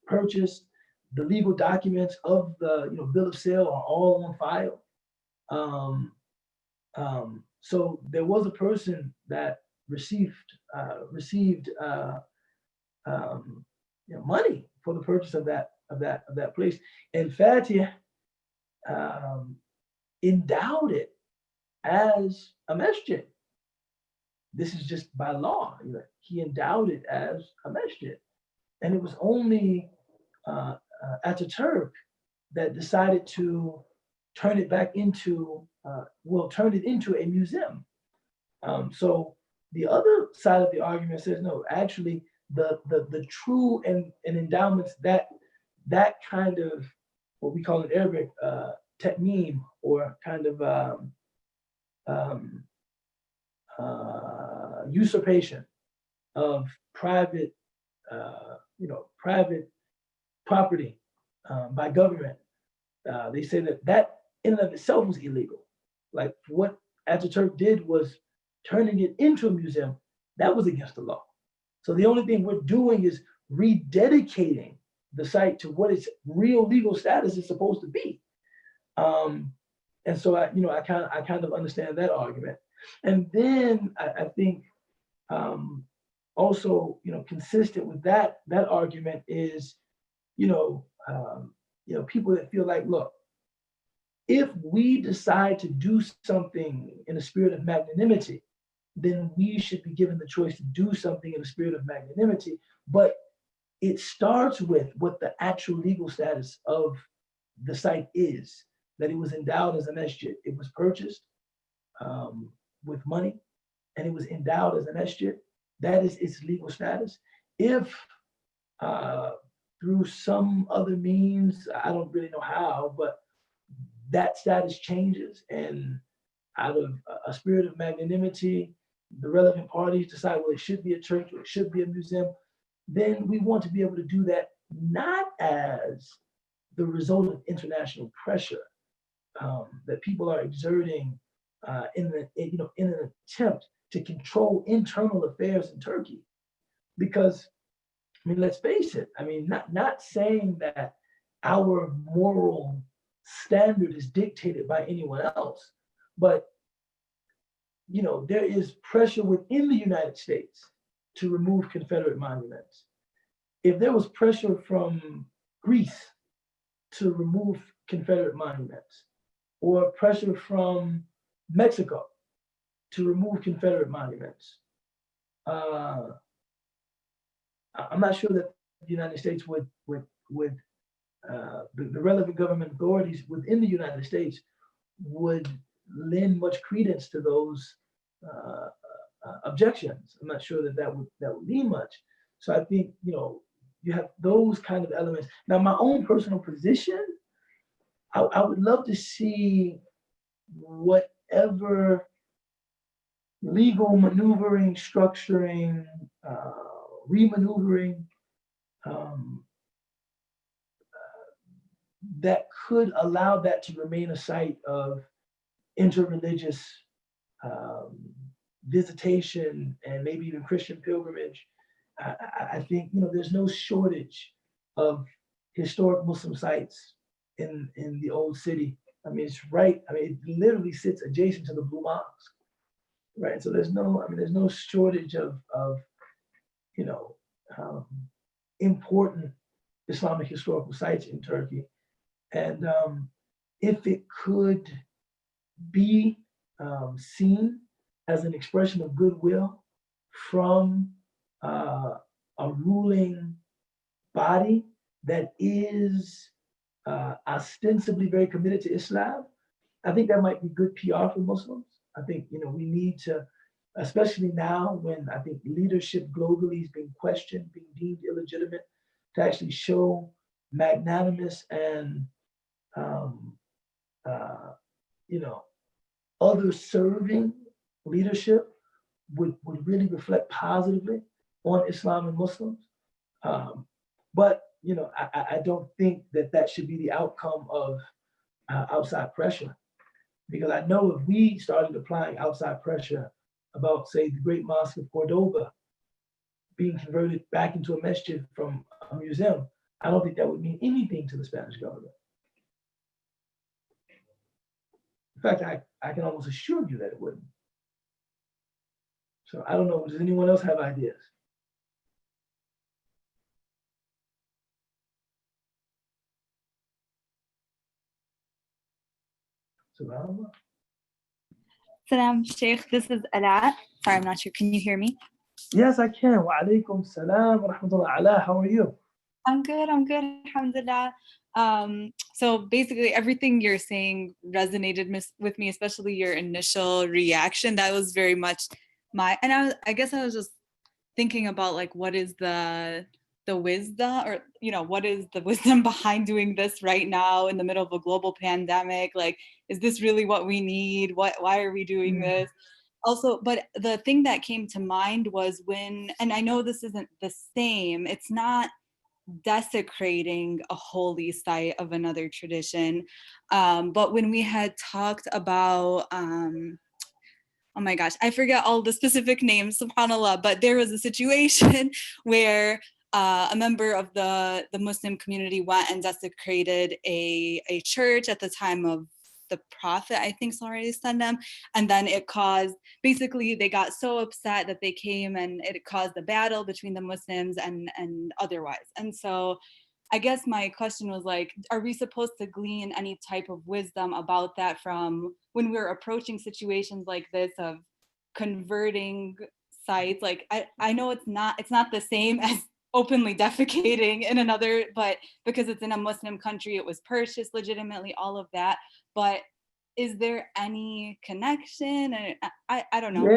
purchased. The legal documents of the, you know, bill of sale are all on file. So there was a person that received you know, money for the purchase of that place, and Fatih endowed it as a masjid. This is just by law. You know, he endowed it as a masjid, and it was only Ataturk that decided to turn it back into turn it into a museum. So the other side of the argument says no. Actually, the true and endowments that kind of what we call in Arabic technique or kind of usurpation of private, private property by government. They say that in and of itself was illegal. Like what Ataturk did was turning it into a museum. That was against the law. So the only thing we're doing is rededicating the site to what its real legal status is supposed to be. And so I kind of understand that argument. And then I think also, consistent with that argument is, people that feel like, look, if we decide to do something in a spirit of magnanimity, then we should be given the choice to do something in a spirit of magnanimity. But it starts with what the actual legal status of the site is, that it was endowed as a masjid. It was purchased with money, and it was endowed as a masjid. That is its legal status. If through some other means, I don't really know how, but that status changes, and out of a spirit of magnanimity, the relevant parties decide, well, it should be a church or it should be a museum, then we want to be able to do that not as the result of international pressure that people are exerting in an attempt to control internal affairs in Turkey. Because, let's face it, not saying that our moral standard is dictated by anyone else, but there is pressure within the United States to remove Confederate monuments. If there was pressure from Greece to remove Confederate monuments, or pressure from Mexico to remove Confederate monuments, I'm not sure that the United States would the relevant government authorities within the United States would lend much credence to those objections. I'm not sure that would mean much. So I think you have those kind of elements. Now, my own personal position, I would love to see whatever legal maneuvering, structuring, remaneuvering that could allow that to remain a site of interreligious visitation and maybe even Christian pilgrimage. I think there's no shortage of historic Muslim sites in the old city. It's right. It literally sits adjacent to the Blue Mosque, right? So there's no shortage of important Islamic historical sites in Turkey. And if it could be seen as an expression of goodwill from a ruling body that is ostensibly very committed to Islam, I think that might be good PR for Muslims. I think we need to, especially now when I think leadership globally is being questioned, being deemed illegitimate, to actually show magnanimous and other serving leadership would really reflect positively on Islam and Muslims. But I don't think that should be the outcome of outside pressure, because I know if we started applying outside pressure about, say, the Great Mosque of Cordoba being converted back into a masjid from a museum, I don't think that would mean anything to the Spanish government. In fact, I can almost assure you that it wouldn't. So I don't know, does anyone else have ideas? SubhanAllah. Salam, Sheikh. This is Ala. Sorry, I'm not sure. Can you hear me? Yes, I can. Wa alaikum salam wa rahmatullah. Ala, how are you? I'm good. Alhamdulillah. So basically everything you're saying resonated with me, especially your initial reaction. That was very much I guess I was just thinking about like, what is the the wisdom, or what is the wisdom behind doing this right now in the middle of a global pandemic? Like, is this really what we need? Why are we doing this? Also, but the thing that came to mind was and I know this isn't the same, it's not desecrating a holy site of another tradition, but when we had talked about, oh my gosh, I forget all the specific names, subhanAllah, but there was a situation where a member of the Muslim community went and desecrated a church at the time of the Prophet, I think, sallam, and then it caused, basically they got so upset that they came and it caused a battle between the Muslims and otherwise. And so I guess my question was like, are we supposed to glean any type of wisdom about that from when we're approaching situations like this of converting sites? Like, I know it's not the same as openly defecating in another, but because it's in a Muslim country, it was purchased legitimately, all of that. But is there any connection? And I don't know.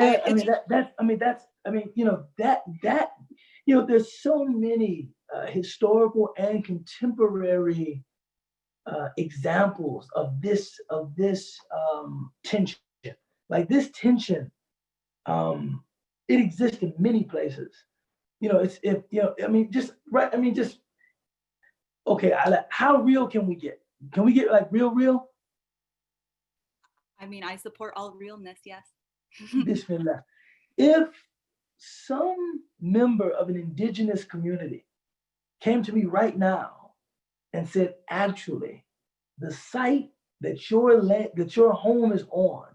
Yeah, there's so many historical and contemporary examples of this tension. Like this tension, it exists in many places. Okay. How real can we get? Can we get like real? I mean, I support all realness, yes. Bismillah. If some member of an indigenous community came to me right now and said, actually, the site that your home is on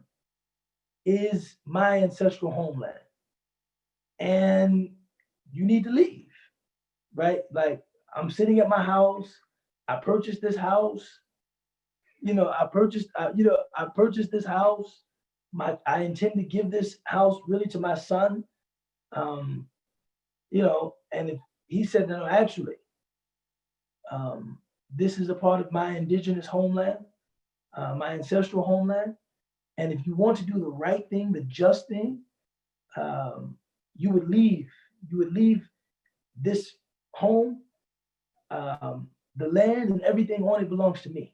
is my ancestral homeland, and you need to leave, right? Like, I'm sitting at my house. I purchased this house. I purchased this house. I intend to give this house really to my son. And if he said, no, actually, this is a part of my indigenous homeland, my ancestral homeland. And if you want to do the right thing, the just thing, you would leave this home, the land and everything on it belongs to me.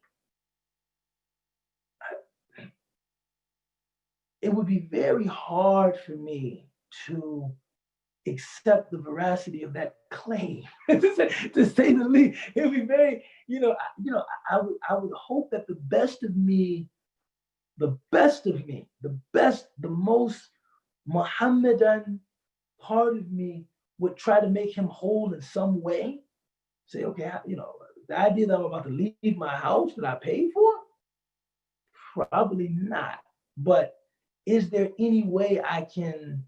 It would be very hard for me to accept the veracity of that claim, to say the least. It would be very, I would hope that the most Muhammadan part of me would try to make him whole in some way. Say, okay, the idea that I'm about to leave my house that I paid for? Probably not. But is there any way I can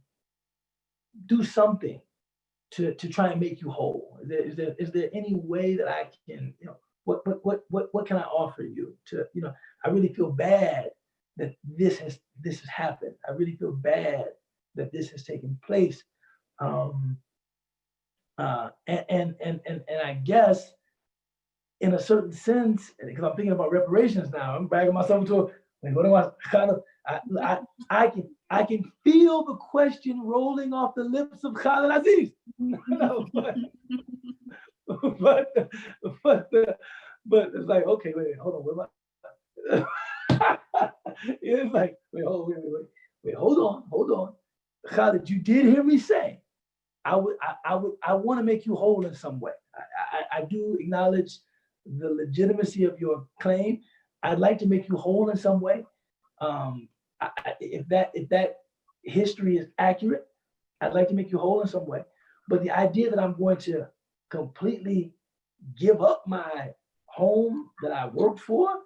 do something to try and make you whole? Is there any way that I can, what can I offer you to, I really feel bad that this has happened. I really feel bad that this has taken place. And I guess in a certain sense, because I'm thinking about reparations now, I'm bragging myself into I can feel the question rolling off the lips of Khalid Aziz. But it's like, okay, wait, hold on, it's like, wait, hold on. Khalid, you did hear me say, I want to make you whole in some way. I do acknowledge the legitimacy of your claim. I'd like to make you whole in some way. If that history is accurate, I'd like to make you whole in some way. But the idea that I'm going to completely give up my home that I worked for,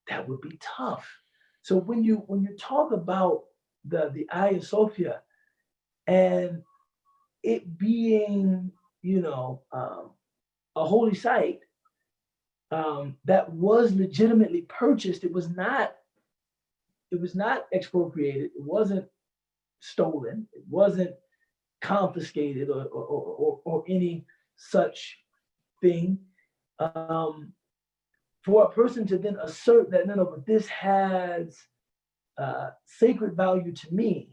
that would be tough. So when you talk about the Hagia Sophia and it being, a holy site that was legitimately purchased, it was not expropriated, it wasn't stolen, it wasn't confiscated or any such thing. For a person to then assert that, no, but this has sacred value to me,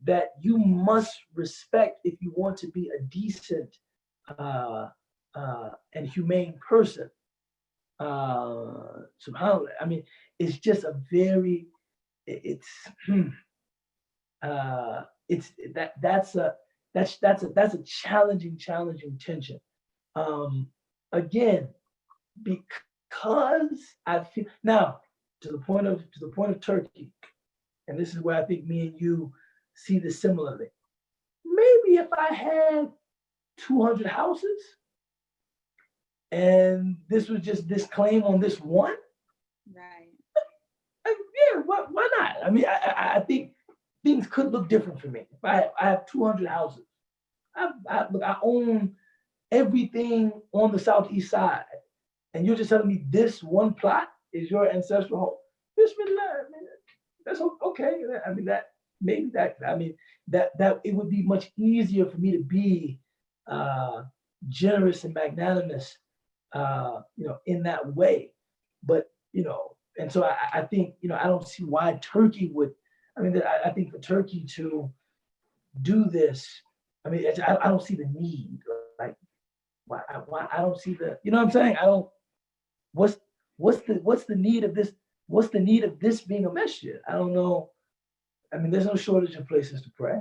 that you must respect if you want to be a decent and humane person. SubhanAllah. I mean, it's just a very, it's that's a challenging tension. Again, because I feel now to the point of Turkey, and this is where I think me and you see this similarly. Maybe if I had 200 houses and this was just this claim on this one, right? Yeah, why not? I mean, I think things could look different for me. If I have 200 houses, I own everything on the southeast side, and you're just telling me this one plot is your ancestral home. Bismillah, I mean, that's okay. I mean that maybe that I mean that it would be much easier for me to be generous and magnanimous, in that way. But and so I think I don't see why Turkey would. I mean, I think for Turkey to do this, I mean, I don't see the need. Like, why I don't see the. You know what I'm saying? I don't. What's the need of this? What's the need of this being a masjid? I don't know. I mean, there's no shortage of places to pray.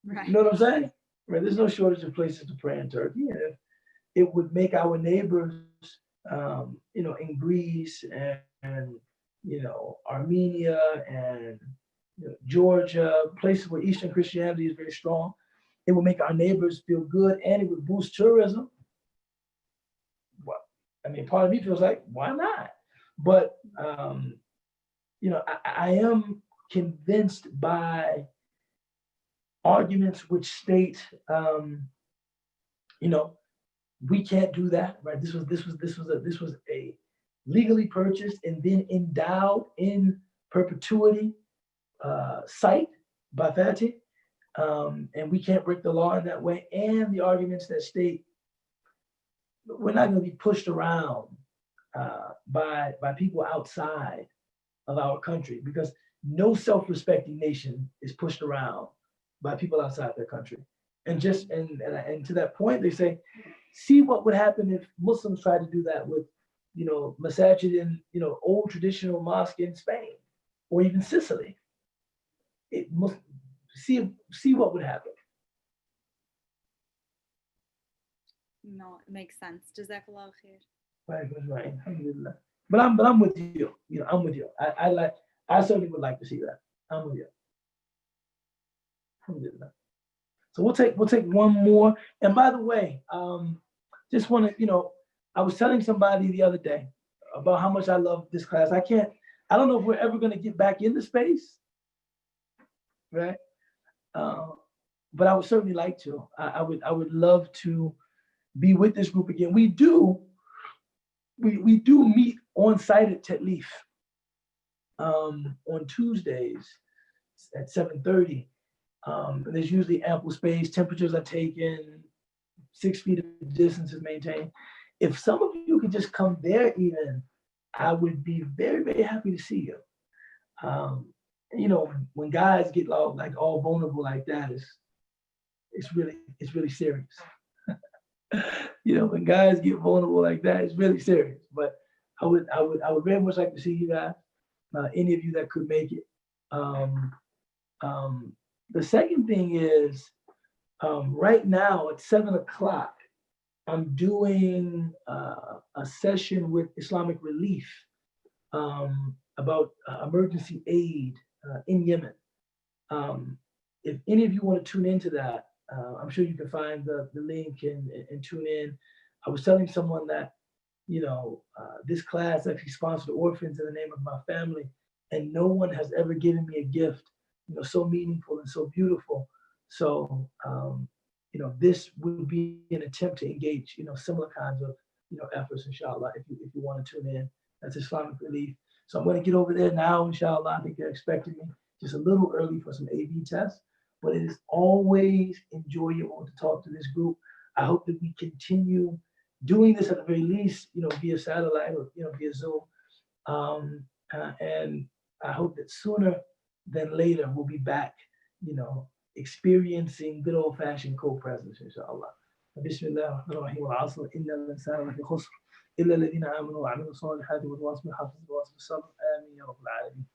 Right. You know what I'm saying? Right? There's no shortage of places to pray in Turkey, and if it would make our neighbors, in Greece and Armenia and Georgia, places where Eastern Christianity is very strong, it would make our neighbors feel good, and it would boost tourism. Well, I mean, part of me feels like, why not? But I am convinced by arguments which state, we can't do that, right? This was a legally purchased and then endowed in perpetuity site by Fatih, and we can't break the law in that way. And the arguments that state we're not going to be pushed around by people outside of our country, because no self-respecting nation is pushed around by people outside their country. And to that point, they say, see what would happen if Muslims tried to do that with, masajid in, old traditional mosque in Spain or even Sicily. It must see what would happen. No, it makes sense. Jazakallah khair. Right, alhamdulillah. But I'm with you. I'm with you. I certainly would like to see that. I'm with you. Alhamdulillah. So we'll take one more. And by the way, just want to, I was telling somebody the other day about how much I love this class. I don't know if we're ever going to get back into space, right? But I would certainly like to. I would love to be with this group again. We do meet on site at Tetlif on Tuesdays at 7:30. There's usually ample space. Temperatures are taken. 6 feet of distance is maintained. If some of you could just come there, even, I would be very, very happy to see you. When guys get all vulnerable like that, it's really serious. When guys get vulnerable like that, it's really serious. But I would very much like to see you guys. Any of you that could make it. The second thing is, right now at 7:00, I'm doing a session with Islamic Relief about emergency aid in Yemen. If any of you want to tune into that, I'm sure you can find the link and tune in. I was telling someone that, this class actually sponsored orphans in the name of my family, and no one has ever given me a gift, so meaningful and so beautiful. So, this would be an attempt to engage, similar kinds of, efforts, inshallah, if you want to tune in. That's Islamic Relief. So I'm going to get over there now, inshallah. I think they're expecting me just a little early for some AV tests, but it is always enjoyable to talk to this group. I hope that we continue doing this at the very least, via satellite or, via Zoom. And I hope that sooner than later we'll be back, experiencing good old-fashioned co-presence, inshallah. بسم الله الرحمن الرحيم والعصر إن الإنسان لفي خسر إلا الذين آمنوا وعملوا الصالحات وتواصوا بالحق وتواصوا بالصبر آمين يا رب العالمين.